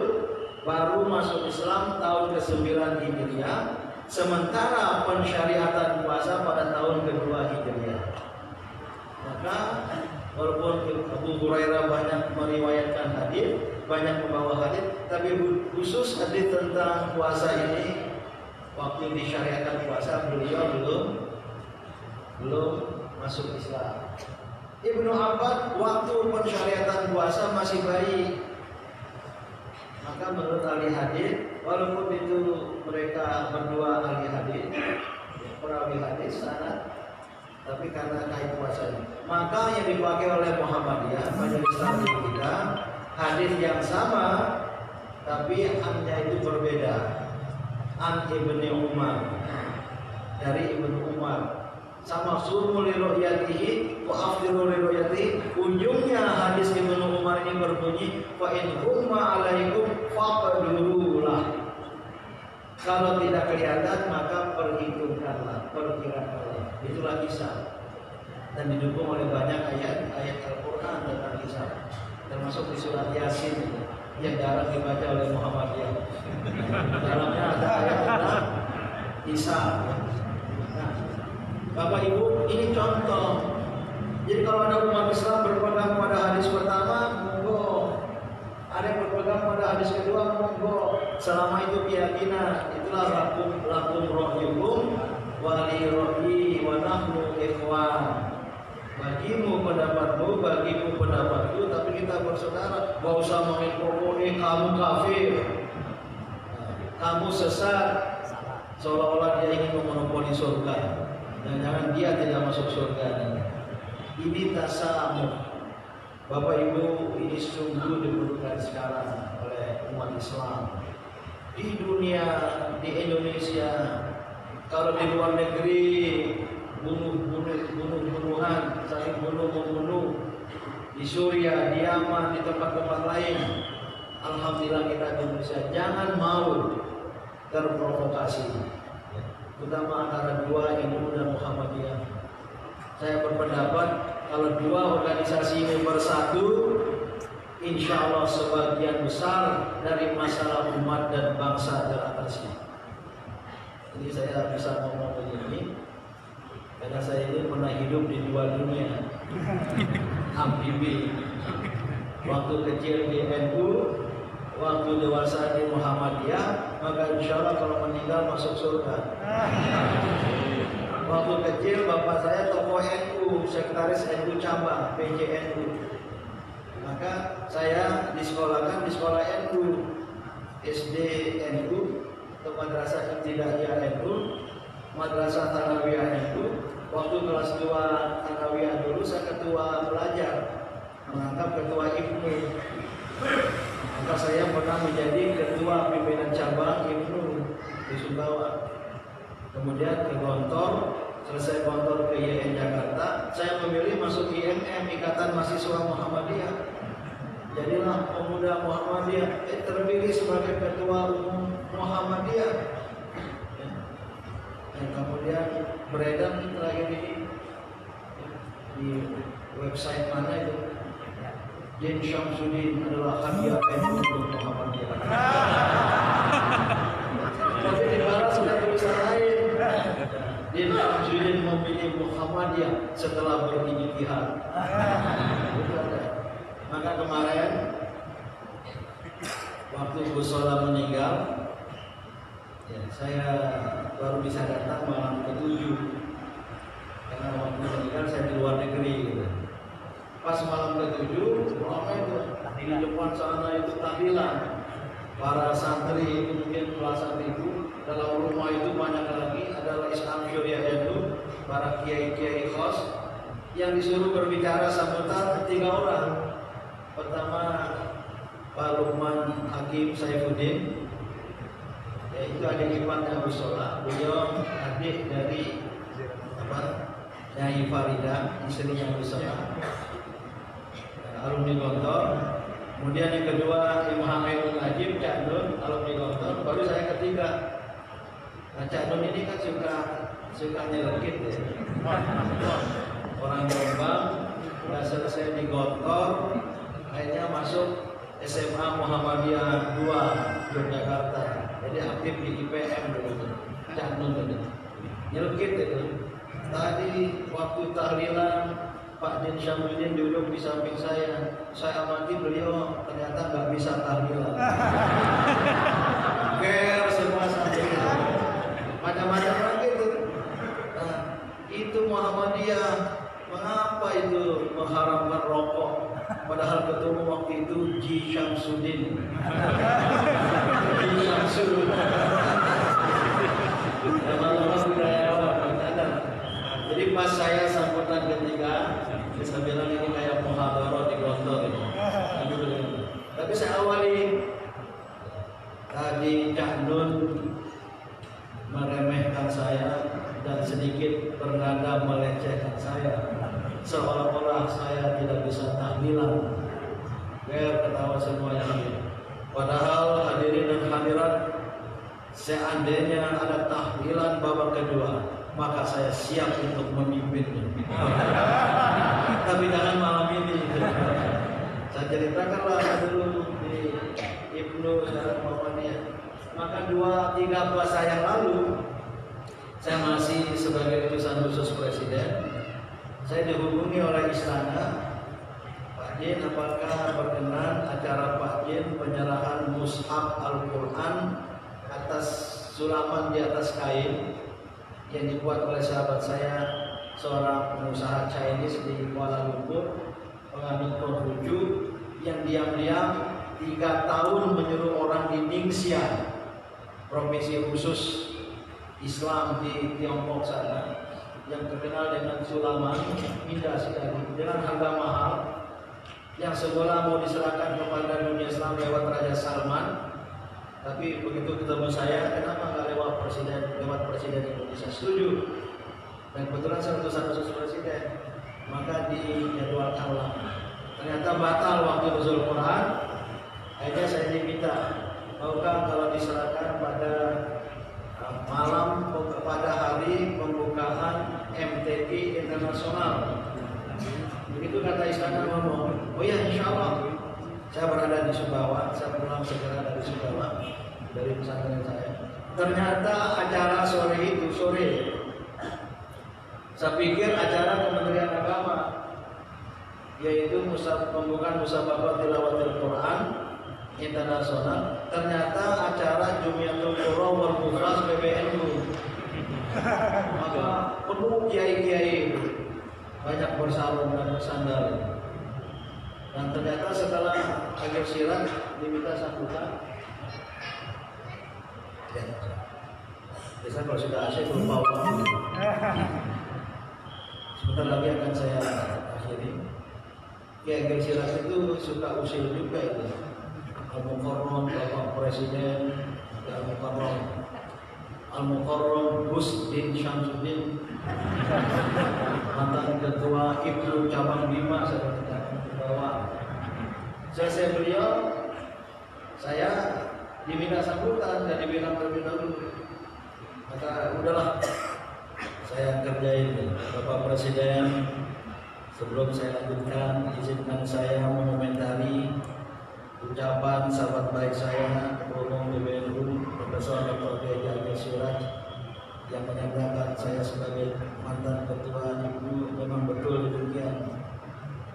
baru masuk Islam tahun ke-9 Hijriah, sementara pensyariatan puasa pada tahun ke-2 Hijriah. Maka walaupun Abu Hurairah banyak meriwayatkan hadis, banyak membawa hadis, tapi khusus hadis tentang puasa ini, waktu disyariatkan puasa beliau belum masuk Islam. Ibnu Abbas waktu pensyariatan puasa masih bayi. Maka menurut ahli hadis, walaupun itu mereka berdua ahli hadis, perawi hadis sanad, tapi karena kait puasa, maka yang dipakai oleh Muhammadiyah majelis taklim kita, hadis yang sama, tapi annya itu berbeda. An Ibni Umar, dari Ibnu Umar, sama sumu li ru'yatihi wa afdiru li ru'yatihi. Ujungnya hadis Ibnu Umar ini berbunyi fa in humma alaikum faqdurulah. Kalau tidak kelihatan maka perhitungkanlah, perkirakanlah. Itulah hisab. Dan didukung oleh banyak ayat-ayat Al-Qur'an tentang hisab, termasuk di surat Yasin yang jarang dibaca oleh Muhammadiyah. Dalamnya ada ayat tentang hisab. Bapak Ibu, ini contoh. Jadi kalau ada umat Islam berpegang pada hadis pertama, monggo. Ada yang berpegang pada hadis kedua, monggo. Selama itu keyakinan, itulah lakum rohyukum wali rohyi wa nahnu ikhwan. Bagimu pendapatmu, bagiku pendapatku, tapi kita bersaudara. Gak usah menginfo-info kamu kafir, kamu sesat, seolah-olah dia ingin memonopoli surga. Dan jangan dia tidak masuk surga. Ini tasamuh. Bapak Ibu, ini sungguh diperlukan sekarang oleh umat Islam di dunia, di Indonesia. Kalau di luar negeri bunuh-bunuhan, saling bunuh-membunuh, di Suriah, di Yaman, di tempat-tempat lain. Alhamdulillah kita di Indonesia jangan mau terprovokasi, terutama antara dua NU dan Muhammadiyah. Saya berpendapat kalau dua organisasi ini bersatu, insya Allah sebagian besar dari masalah umat dan bangsa teratasi. Jadi saya bisa ngomong begini karena saya ini pernah hidup di dua dunia, amfibi. Waktu kecil di NU, waktu dewasa di Muhammadiyah, maka insya Allah kalau meninggal masuk surga. Waktu kecil bapak saya tokoh NU, sekretaris NU cabang PJNU. Maka saya disekolahkan di sekolah NU, SD NU, atau Madrasah Ibtidaiyah NU, Madrasah Thanawiyah NU. Waktu kelas 2 Thanawiyah dulu saya ketua pelajar, mengangkat ketua IPNU. Maka saya pernah menjadi ketua pimpinan cabang IPNU di Sumbawa. Kemudian ke Gontor, selesai Gontor ke YN Jakarta, saya memilih masuk IMM, Ikatan Mahasiswa Muhammadiyah. Jadilah pemuda Muhammadiyah, terpilih sebagai ketua umum Muhammadiyah. Dan kemudian beredar terakhir ini di website mana itu, Din Syamsuddin adalah hadiah NU untuk Muhammadiyah. Tapi di barat sudah tulisan lain, Din Syamsuddin memilih Muhammadiyah setelah berijtihad. Maka kemarin waktu Gus Solah meninggal, ya, saya baru bisa datang malam ke-7 karena waktu meninggal saya di luar negeri gitu. Pas malam ke-7 ramai itu di depan sana itu tahlilan, para santri itu mungkin belasan ribu, dalam rumah itu banyak lagi adalah Islam Syuriah itu, para kiai-kiai khos yang disuruh berbicara sambutan 3 orang. Pertama Pak Lukman Hakim Saifuddin, yaitu adik iparnya Gus Solah, beliau adik dari Nyai Farida, istrinya Gus Solah, alumni Gontor. Kemudian yang kedua Imam Hamidul Najib, Cak Nun, alumni Gontor. Baru saya ketiga. Nah, Cak Nun ini kan suka nyelekit ya. Orang Jombang, udah selesai di Gontor, akhirnya masuk SMA Muhammadiyah 2 Yogyakarta. Jadi aktif di IPM dulu, Cak Nun itu. Nyelekit itu. Tadi waktu tahlilan Pak Din Syamsuddin duduk di samping saya amati beliau ternyata nggak bisa tahlilan. Ger semua santri, macam-macam lagi itu. Nah, itu Muhammadiyah, mengapa itu mengharamkan rokok? Padahal ketemu waktu itu Ji Syamsuddin. Ji Syamsuddin. Lama-lama budayawan. Jadi pas saya sambutan ketiga, saya bilang ini kayak muhadharah di Gontor ini. Tapi saya awali tadi Cak Nun meremehkan saya dan sedikit bernada melecehkan saya, seolah-olah saya tidak bisa tahlilan. Biar ketawa semuanya. Padahal hadirin dan hadirat, seandainya ada tahlilan babak kedua, maka saya siap untuk memimpinnya. Tapi jangan malam ini. Saya ceritakanlah dulu di Ibnu Syarah Muhammadiyah. Maka 2-3 puasa yang lalu, saya masih sebagai utusan khusus Presiden. Saya dihubungi oleh istana, Pak Jin, apakah berkenan acara Pak Jin penyerahan mushaf Al-Quran atas sulaman di atas kain yang dibuat oleh sahabat saya, seorang pengusaha Chinese di Kuala Lumpur, penganut Konghucu, yang diam-diam 3 tahun menyuruh orang di Ningxia, provinsi khusus Islam di Tiongkok sana, yang terkenal dengan sulaman, indah sekali, dengan harga mahal, yang semula mau diserahkan kepada dunia Islam lewat Raja Salman. Tapi begitu ketemu saya, kenapa nggak lewat presiden Indonesia? Setuju. Dan kebetulan saya utusan khusus presiden, maka dijadwalkanlah ternyata batal waktu nuzul Quran. Akhirnya saya diminta, maukah kalau diserahkan pada malam pada hari pembukaan MTQ internasional. Begitu kata istana ngomong, oh ya insya Allah. Saya berada di Sumbawa, saya pulang segera dari Sumbawa, dari pesantren saya. Ternyata acara sore itu sore. Saya pikir acara Kementerian Agama, yaitu pembukaan musabaqah tilawatil Quran internasional. Ternyata acara Jumiatul Qura wal Mufras PBNU. Maka penuh kiai-kiai, banyak bersarung dan bersandal. Dan ternyata setelah akhir sirat diminta sambutan. Biasa kalau sudah asyik lupa waktu. Sebentar lagi akan saya akhiri. Ya, akhir sirat itu suka usil juga itu. Al-Mukarram Bapak Presiden, Al-Mukarram Gus Din Syamsuddin, mantan Ketua Ibnu Cabang Bima seperti bahwa selesai beliau, saya diminta sambutan dan dibilang terlebih dahulu. Maka udahlah, saya kerjain Bapak Presiden. Sebelum saya lanjutkan, izinkan saya mengomentari ucapan sahabat baik saya, Ketua Umum PBNU Profesor Dr. Kiai Siraj, yang menyatakan saya sebagai mantan ketua Ibu memang betul demikian.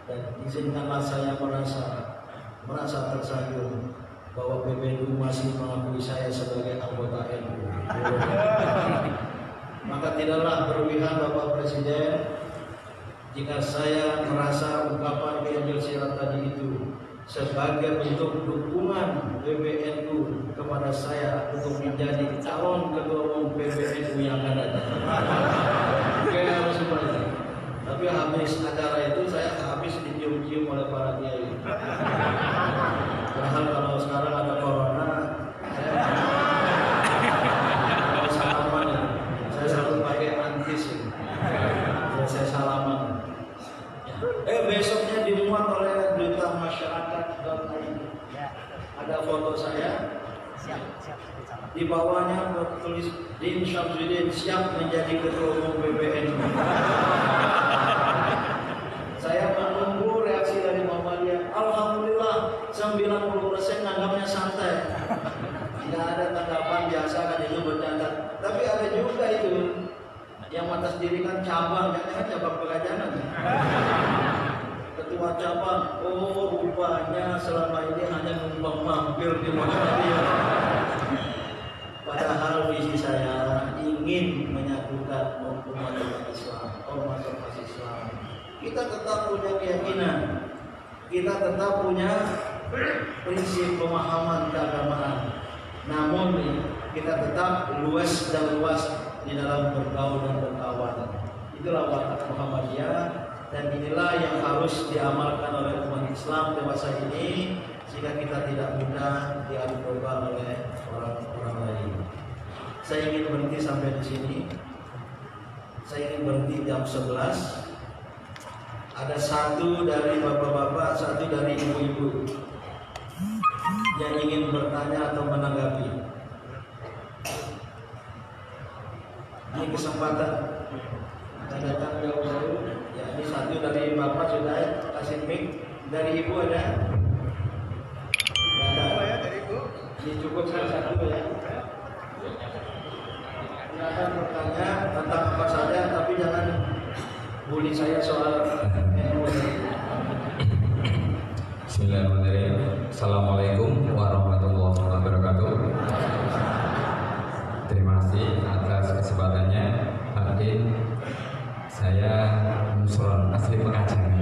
Dan izinkanlah saya merasa tersanjung bahwa PBNU masih mengakui saya sebagai anggota NU. Maka tidaklah berlebihan Bapak Presiden jika saya merasa ungkapan Kiai Siraj tadi itu sebagai bentuk dukungan PBNU kepada saya untuk menjadi calon ketua umum PBNU yang akan datang. Tapi habis acara itu saya habis dicium-cium oleh para kiai. Padahal kalau sekarang ada corona, saya salaman ya. Saya selalu pakai antis ya. Saya salaman. Besoknya dimuat oleh Duta Masyarakat.id. Ada foto saya. Di bawahnya tertulis Din Syamsuddin siap menjadi ketua umum PBNU. Saya menunggu reaksi dari Muhammadiyah. Alhamdulillah 90% nanggapnya santai. Tidak ada tanggapan biasa kan itu bercanda. Tapi ada juga itu yang atas diri kan cabang, jangan cabang Pegajangan. Ketua cabang, oh rupanya selama ini hanya numpang mampir di Muhammadiyah. Padahal visi saya ingin menyatukan umat Islam, ormas Islam. Kita tetap punya keyakinan, kita tetap punya prinsip pemahaman keagamaan. Namun kita tetap luas dan luas di dalam bergaul dan berkawan. Itulah watak Muhammadiyah, dan inilah yang harus diamalkan oleh umat Islam dewasa ini, sehingga kita tidak mudah diadu domba oleh orang lain. Saya ingin berhenti sampai di sini. Saya ingin berhenti jam 11. Ada satu dari bapak-bapak, satu dari ibu-ibu yang ingin bertanya atau menanggapi. Ini kesempatan. Kita datang jauh-jauh. Ya, ini satu dari bapak sudah kasih mic. Dari ibu ada? Ada. Dari ibu. Ini cukup satu ya. Silakan bertanya tentang apa saja, tapi jangan bully saya soal Bismillahirrahmanirrahim. Assalamualaikum warahmatullahi wabarakatuh. Terima kasih atas kesempatannya. Hadir saya Nusron asli Pengajian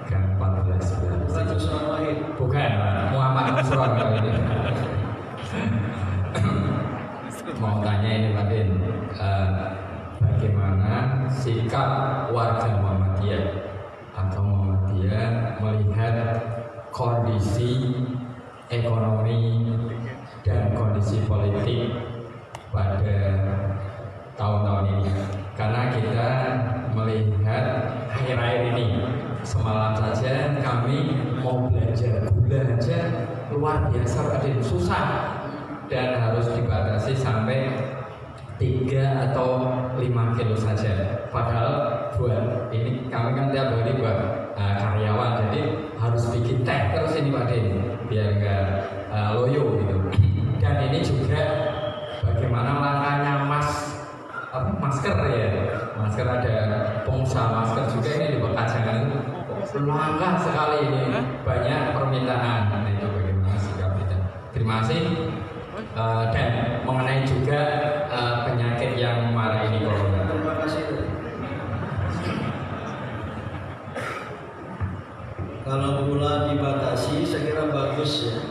Gang 14. Bukan Muhammad Nusron kali ini. Mau tanya ini Pak Din, bagaimana sikap warga Muhammadiyah atau Muhammadiyah melihat kondisi ekonomi dan kondisi politik pada tahun-tahun ini? Karena kita melihat akhir-akhir ini, semalam saja kami mau belanja luar biasa Raden, susah, dan harus dibatasi sampai 3 atau 5 kilo saja. Padahal buat ini kami kan tiap hari buat karyawan, jadi harus bikin teh terus ini Pak Den biar enggak loyo gitu. Dan ini juga bagaimana langkahnya masker ya, masker ada pengusaha masker juga ini di Pekajangan langka sekali ini, banyak permintaan. Nah itu bagaimana sikap kita. Terima kasih. Dan mengenai juga penyakit yang marah ini corona. Terima kasih. Kalau gula dibatasi, saya kira bagus ya.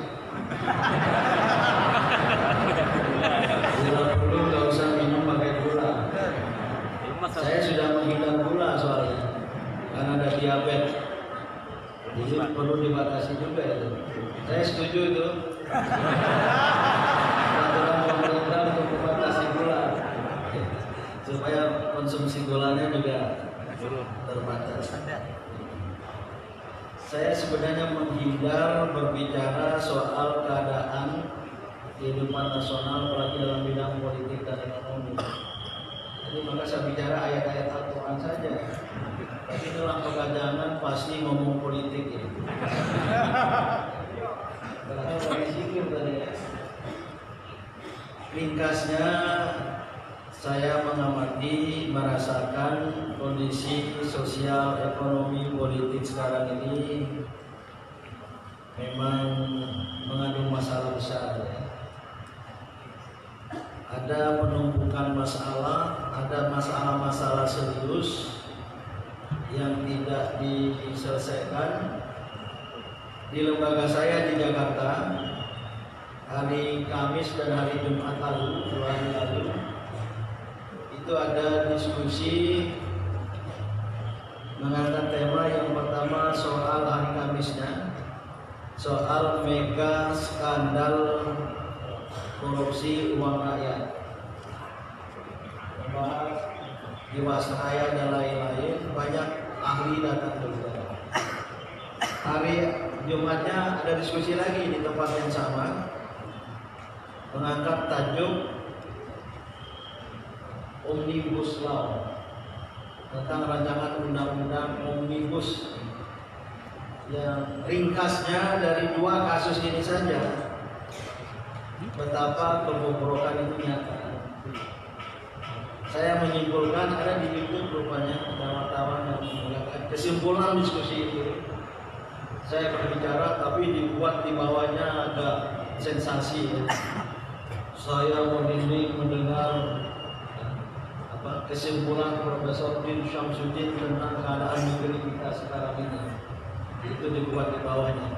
Bila perlu nggak usah minum pakai gula. Saya sudah menghindar gula soalnya, karena ada diabetes. Jadi perlu dibatasi juga itu. Saya setuju itu. Peraturan pemerintah untuk membatasi gula, supaya konsumsi gulanya juga terbatas. Saya sebenarnya menghindar berbicara soal keadaan kehidupan nasional, apalagi dalam bidang politik dan ekonomi. Jadi maka saya bicara ayat-ayat Al-Quran saja. Tapi dalam Pekajangan pasti ngomong politik ya. Karena pakai zikir tadi ya. Ringkasnya, saya mengamati, merasakan kondisi sosial, ekonomi, politik sekarang ini memang mengandung masalah besar ya. Ada penumpukan masalah, ada masalah-masalah serius yang tidak diselesaikan. Di lembaga saya di Jakarta, hari Kamis dan hari Jumat lalu, 2 hari lalu, itu ada diskusi mengangkat tema yang pertama soal hari Kamisnya, soal mega skandal korupsi uang rakyat, membahas Jiwasraya dan lain-lain. Banyak ahli datang juga. Hari Jumatnya ada diskusi lagi di tempat yang sama, mengangkat tajuk Omnibus Law, tentang rancangan undang-undang Omnibus, yang ringkasnya dari 2 kasus ini saja betapa kebobrokan itu nyata. Saya menyimpulkan, ada di YouTube rupanya ada wartawan yang mengatakan kesimpulan diskusi itu. Saya berbicara tapi dibuat di bawahnya agak sensasi ya. Saya merinding mendengar kesimpulan Profesor Din Syamsuddin tentang keadaan negeri kita sekarang ini. Itu dibuat di bawahnya.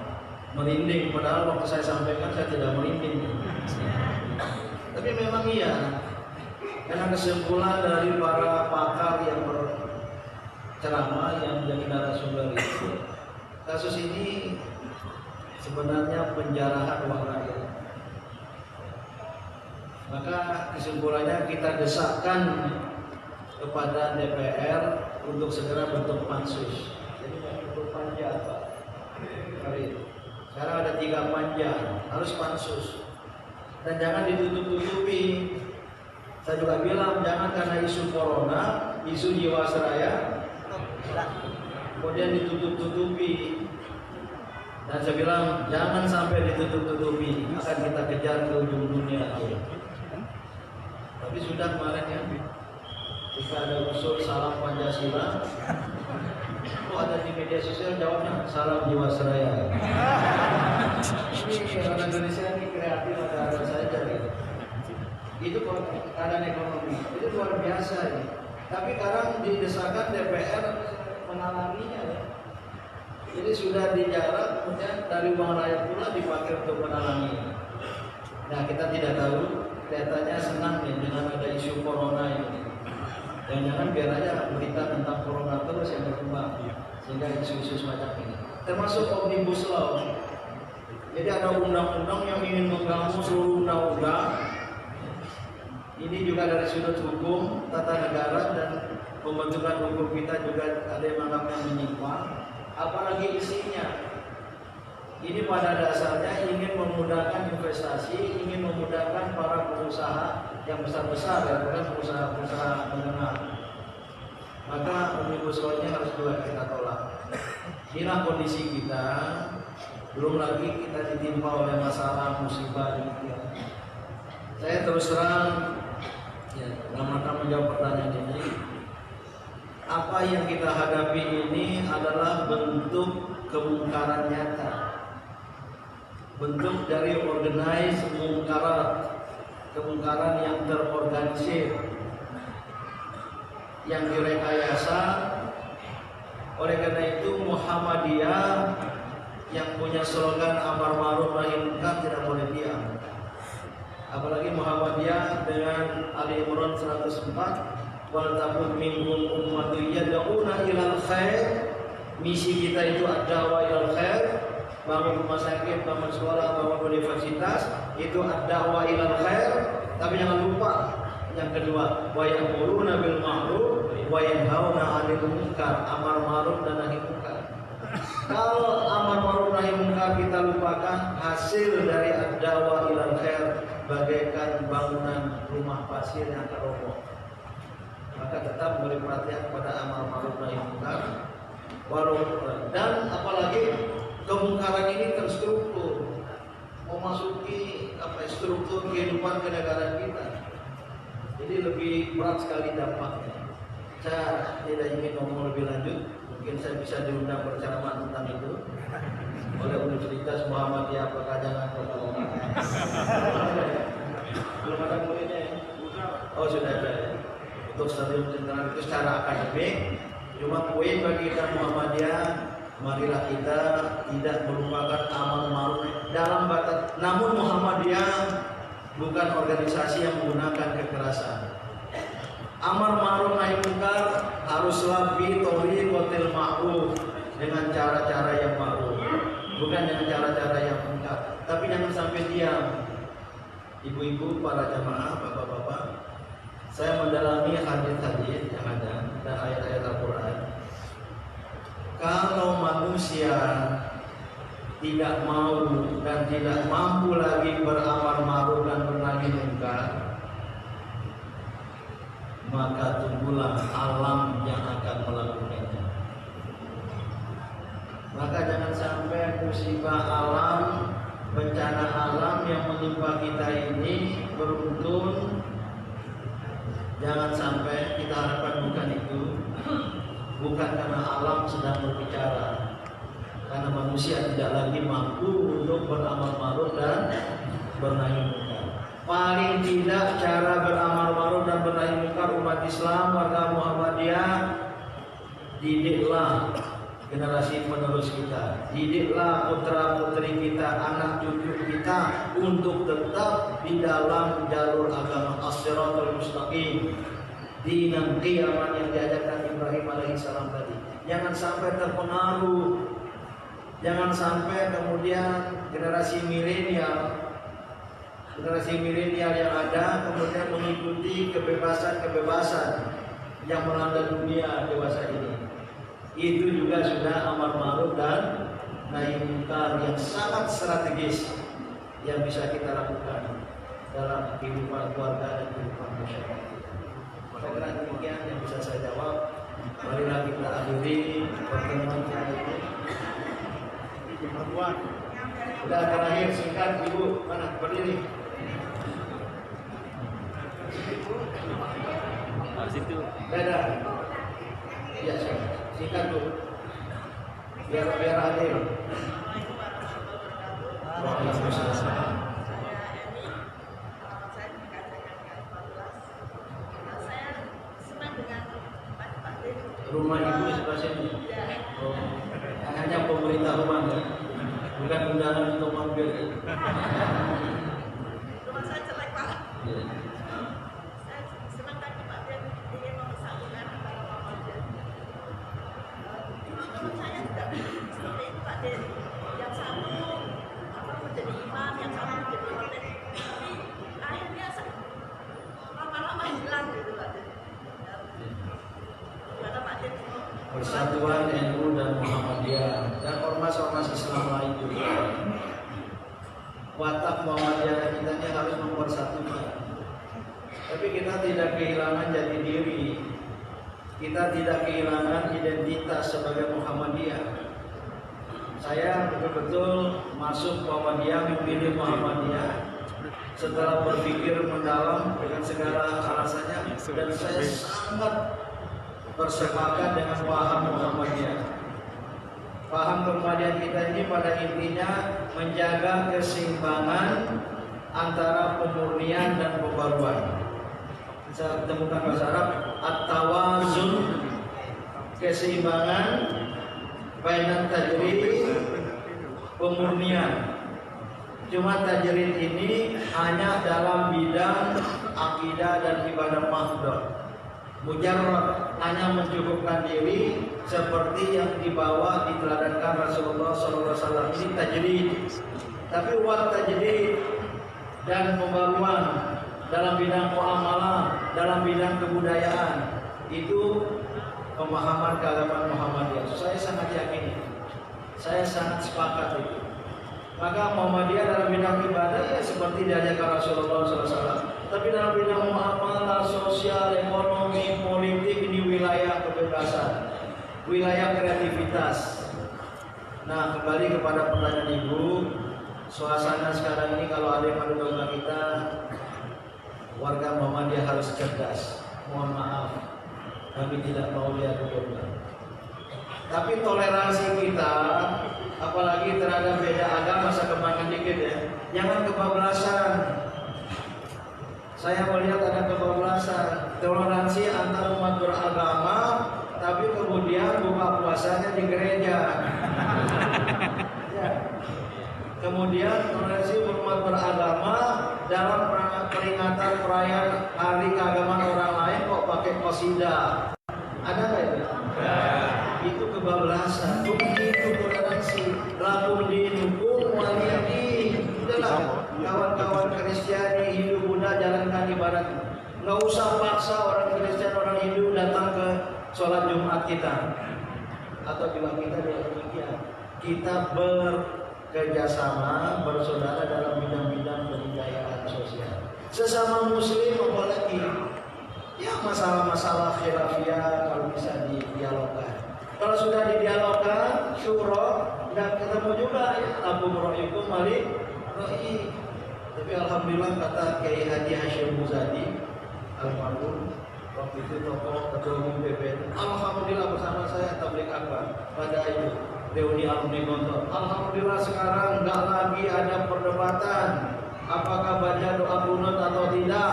Merinding, padahal waktu saya sampaikan saya tidak merinding. Tapi memang iya, karena kesimpulan dari para pakar yang berceramah yang menjadi narasumber itu, kasus ini sebenarnya penjarahan uang rakyat. Maka kesimpulannya kita desakkan kepada DPR untuk segera bentuk pansus. Jadi bentuk panja Pak. Sekarang ada 3 panja, harus pansus. Dan jangan ditutup-tutupi. Saya juga bilang jangan karena isu corona, isu Jiwasraya, kemudian ditutup-tutupi. Dan saya bilang jangan sampai ditutup-tutupi, akan kita kejar ke ujung dunia. Tapi sudah kemarin ya, jika ada usul salam Pancasila, itu ada di media sosial jawabnya salam Jiwasraya. Ini orang Indonesia ini kreatif, ada saja gitu. Itu keadaan ekonomi, itu luar biasa ya. Tapi sekarang didesakan DPR mengalaminya ya. Jadi sudah dijarah, kemudian dari uang rakyat pula dipakai untuk menalaminya. Nah kita tidak tahu, kelihatannya senang nih dengan ada isu corona ini. Jangan-jangan biar aja berita tentang corona terus yang berkembang, sehingga isu-isu semacam ini. Termasuk Omnibus Law. Jadi ada undang-undang yang ingin mengganggu seluruh undang-undang. Ini juga dari sudut hukum, tata negara dan pembentukan hukum kita juga ada yang menganggapnya menyimpang. Apalagi isinya. Ini pada dasarnya ingin memudahkan investasi, ingin memudahkan para pengusaha yang besar-besar ya, bukan pengusaha-pengusaha menengah. Maka omnibus law-nya harus juga kita tolak. Inilah kondisi kita. Belum lagi kita ditimpa oleh masalah musibah demikian. Saya terus terang ya, dalam rangka menjawab pertanyaan ini, apa yang kita hadapi ini adalah bentuk kemungkaran nyata, bentuk dari organize kemungkaran yang terorganisir, yang direkayasa. Oleh karena itu Muhammadiyah yang punya slogan amar ma'ruf nahi munkar tidak boleh diam. Apalagi Muhammadiyah dengan Ali Imran 104, wal takun minhum ummatun yad'una ilal khair. Misi kita itu ad-da'wah ilal khair, bangun rumah sakit, bangun sekolah, bangun universitas, itu ad-da'wah ilal khair. Tapi jangan lupa yang kedua, wa ya'muruna bil ma'ruf wa yanhauna 'anil munkar, amar ma'ruf dan nahi munkar. Kalau amar ma'ruf nahi munkar kita lupakan, hasil dari ad-da'wah ilal khair bagaikan bangunan rumah pasir yang akan roboh. Maka tetap beri perhatian pada amar ma'ruf nahi munkar. Dan apalagi kemungkaran ini terstruktur, memasuki struktur kehidupan kenegaraan kita. Jadi lebih berat sekali dampaknya. Saya tidak ingin ngomong lebih lanjut. Mungkin saya bisa diundang berceramah tentang itu oleh Universitas Muhammadiyah Pekajangan Pekalongan. Belum ada muridnya ya? Oh sudah ada ya. Untuk stadium central itu secara akademik. Cuma poin bagi kita Muhammadiyah, marilah kita tidak melupakan amal ma'ruf dalam batas. Namun Muhammadiyah bukan organisasi yang menggunakan kekerasan. Amar ma'ruf nahi munkar haruslah bi thoriqatil ma'ruf, dengan cara-cara yang ma'ruf, bukan dengan cara-cara yang munkar. Tapi jangan sampai diam. Ibu-ibu, para jamaah, bapak-bapak, saya mendalami hadis-hadis yang ada dan ayat-ayat Al-Quran. Kalau manusia tidak mau dan tidak mampu lagi beramar ma'ruf dan bernahi munkar, maka tunggulah alam yang akan melakukannya. Maka jangan sampai musibah alam, bencana alam yang menimpa kita ini beruntun. Jangan sampai kita harapkan bukan itu, bukan karena alam sedang berbicara, karena manusia tidak lagi mampu untuk beramal ma'ruf dan bernahi munkar. Paling tidak cara beramal ma'ruf dan bernahi munkar umat Islam, warga Muhammadiyah, didiklah generasi penerus kita, didiklah putra putri kita, anak cucu kita untuk tetap di dalam jalur agama as-siratal mustaqim, dinam qiyamah yang diajarkan Ibrahim alaihissalam tadi. Jangan sampai terpengaruh, jangan sampai kemudian generasi milenial yang ada kemudian mengikuti kebebasan yang melanda dunia dewasa ini. Itu juga sudah amar ma'ruf dan nahi munkar yang sangat strategis yang bisa kita lakukan dalam kehidupan keluarga dan kehidupan masyarakat. Maka demikian yang bisa saya jawab. Marilah kita akhiri pertemuan kita ini. Sudah terakhir singkat, Ibu mana berdiri? Situ. Dadah. Ya, singkat dulu. Biar adil. Waalaikumsalam. Rumah ibu di sebelah sini. Oh, hanya pemerintah rumah ya, bukan undangan untuk mampir. Rumah saya jelek Pak. Ya. Saya senang tadi Pak Ben ingin mempersatukan antara Muhammadiyah. Teman saya juga seperti itu Pak Den. Yang satu menjadi imam, yang satu menjadi khotib. Tapi akhirnya lama-lama hilang gitu Pak Den. Gimana Pak Den? Persatuan NU dan Muhammadiyah dan ormas-ormas Islam masalah itu. Watak Muhammadiyah kita ini harus mempersatukan. Tapi kita tidak kehilangan jati diri. Kita tidak kehilangan identitas sebagai Muhammadiyah. Saya betul-betul masuk Muhammadiyah, memilih Muhammadiyah setelah berpikir mendalam dengan segala alasannya, dan saya sangat bersepakat dengan paham Muhammadiyah. Paham Muhammadiyah kita ini pada intinya menjaga keseimbangan antara pemurnian dan pembaruan. Saya temukan bahasa Arab at-tawazun, keseimbangan bainat tajrid, pemurnian. Cuma tajrid ini hanya dalam bidang akidah dan ibadah mahdoh. Mujarrad hanya mencukupkan diri seperti yang dibawa diteladankan Rasulullah SAW, ini tajrid. Tapi buat tajrid dan pembaruan dalam bidang muamalah, dalam bidang kebudayaan, itu pemahaman keagamaan Muhammadiyah. Saya sangat yakin, saya sangat sepakat itu. Maka Muhammadiyah dalam bidang ibadah ya seperti diajarkan Rasulullah SAW. Tapi dalam bidang muamalah, sosial, ekonomi, politik, ini wilayah kebebasan, wilayah kreativitas. Nah, kembali kepada pertanyaan Ibu, suasana sekarang ini kalau ada yang madu domba kita, warga Muhammadiyah harus cerdas. Mohon maaf, kami tidak mau lihat domba. Tapi toleransi kita, apalagi terhadap beda agama, saya kembangkan dikit ya. Jangan kebablasan. Saya melihat ada kebablasan. Toleransi antar umat beragama, tapi kemudian buka puasanya di gereja. Ya. Kemudian toleransi umat beragama dalam peringatan perayaan hari keagamaan orang lain kok pakai qasidah. Ada nggak itu? Itu kebablasan. Begitu toleransi. Lakum dinukum waliyadin. Udahlah, kawan-kawan Kristiani, Hindu, Buddha, jalankan ibadat. Nggak usah paksa orang Kristen, orang Hindu datang ke sholat Jumat kita. Atau juga kita demikian. Kita bekerjasama, bersaudara dalam bidang-bidang kebudayaan sosial. Sesama Muslim apalagi. Ya masalah-masalah khilafiyah kalau bisa didialogkan. Kalau sudah didialogkan, syura, dan ketemu juga ya, Abu Rohikum Malik Rohi. Tapi alhamdulillah kata Kiai Haji Hashim Muzadi almarhum, waktu itu tokoh ketua umum PBN, alhamdulillah bersama saya tabligh akbar pada itu reuni alumni Gontor. Alhamdulillah sekarang nggak lagi ada perdebatan apakah baca doa kunut atau tidak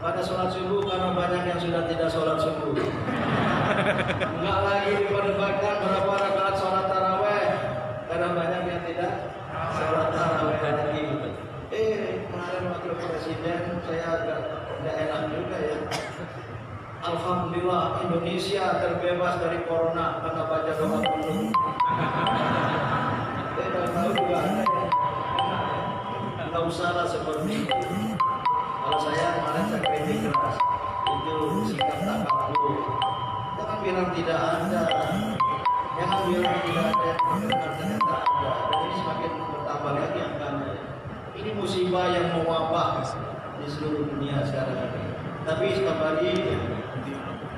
pada sholat subuh, karena banyak yang sudah tidak sholat subuh. Enggak lagi diperdebatkan berapa rakaat sholat taraweh, karena banyak yang tidak sholat taraweh lagi. Kemarin wakil presiden saya agak tidak enak juga ya. Alhamdulillah Indonesia terbebas dari corona karena baca doa kunut. Tidak tahu juga ada ya. Tidak usahlah seperti itu. Kalau saya kemarin saya kritik keras, itu sikap takabur. Jangan bilang tidak ada, jangan bilang tidak ada, ternyata ada. Dan ini semakin bertambah lagi angkanya. Ini musibah yang mewabah di seluruh dunia sekarang ini. Tapi kembali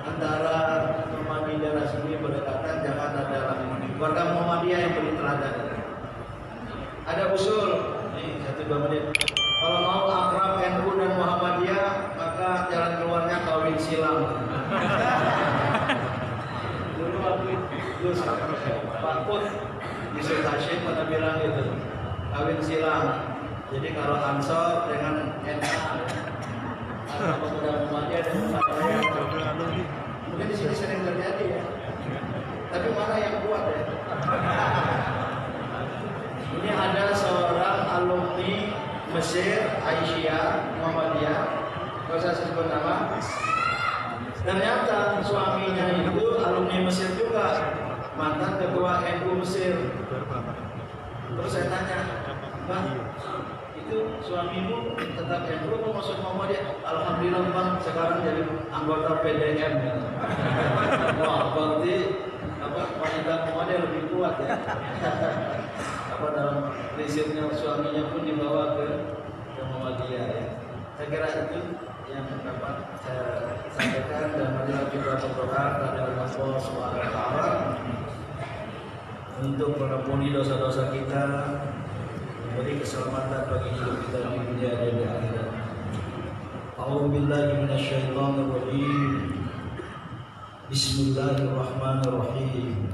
antara Muhammadiyah dan Rasmi berdekatan, jangan ada warga Muhammadiyah yang beri teladan. Ada usul, ini 1-2 menit. Kalau mau akrab NU dan Muhammadiyah, maka jalan keluarnya kawin silang. Dulu waktu itu Pak Put Yusuf Hashim pernah bilang itu, kawin silang. Jadi kalau Ansor dengan NA, atau pemuda Muhammadiyah dan Muhammadiyah, mungkin di sini sering terjadi ya. Tapi mana yang kuat ya? Ini ada seorang alumni Mesir, Aisyah, Muhammadiyah, kalau saya sebut nama. Ternyata suaminya itu alumni Mesir juga, mantan ketua NU Mesir. Terus saya tanya, Bang, itu suamimu tetap NU atau masuk Muhammadiyah? Alhamdulillah Bang, sekarang jadi anggota PDM. Wah, berarti wanita Muhammadiyah lebih kuat ya. prinsipnya suaminya pun dibawa ke Muhammadiyah ya. Saya kira itu yang dapat saya sampaikan, dan marilah kita berdoa kepada Allah Subhanahu wa taala untuk mengampuni dosa-dosa kita, memberi keselamatan bagi hidup kita di dunia dan di akhirat. A'udzu billahi minasyaitonir rajim. Bismillahirrahmanirrahim.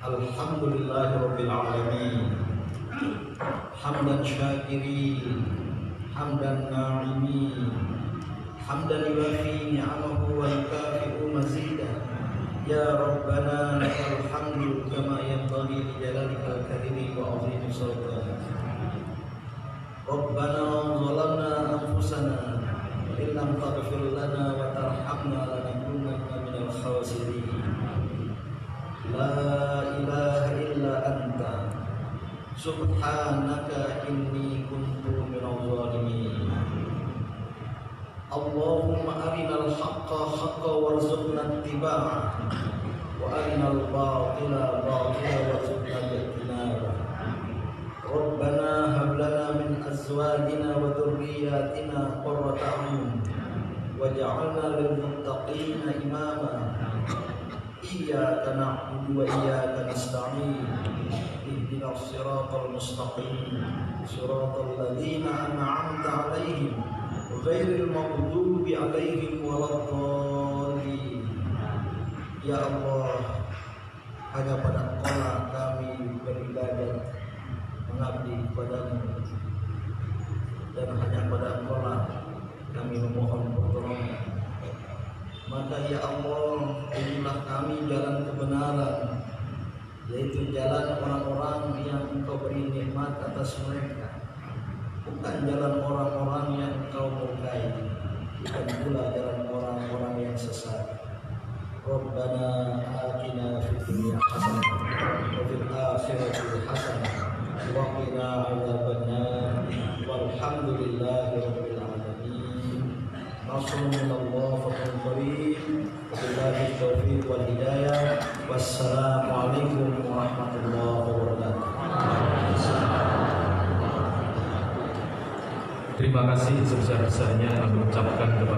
Alhamdulillahirabbil alamin. Hamdan syakirin, hamdan na'imin, hamdan yuwafi ni'amahu wa yukafi'u mazidah. Ya Rabbana lakal hamdu kama yanbaghi li jalalikal karimi wa 'azimi sultanik. Rabbana zalamna anfusana wa in lam taghfir lana wa tarhamna lanakunanna minal khasirin. La ilaha illa anta subhanaka inni kuntu minadh dhalimin. Allahumma arinal haqqa haqqan warzuqna ittiba'ah wa arinal batila batila warzuqna ijtinabah. Rabbana hab lana min azwajina wa dhurriyyatina qurrata a'yun waj'alna lil muttaqina imama. Iyyaka na'budu wa iyyaka nasta'in. Ihdinas siratal mustaqim, siratal ladzina an'amta 'alaihim ghairil maghdubi 'alaihim waladdallin. Ya Allah, hanya pada Engkau kami beribadah, mengabdi kepadamu, dan hanya pada Engkau kami memohon pertolongan. Maka ya Allah, berilah kami jalan kebenaran, yaitu jalan orang-orang yang Engkau beri nikmat atas mereka, bukan jalan orang-orang yang Engkau murkai, bukan pula jalan orang-orang yang sesat. Rabbana atina fid dunya hasanah wa fil akhirati hasanah wa qina adzabannar. Walhamdulillahi rabbil alamin. Nasrun minallah fathun qarib. Wabillahi taufiq wal hidayah. Wassalamualaikum warahmatullahi wabarakatuh. Terima kasih sebesar-besarnya kami ucapkan kepada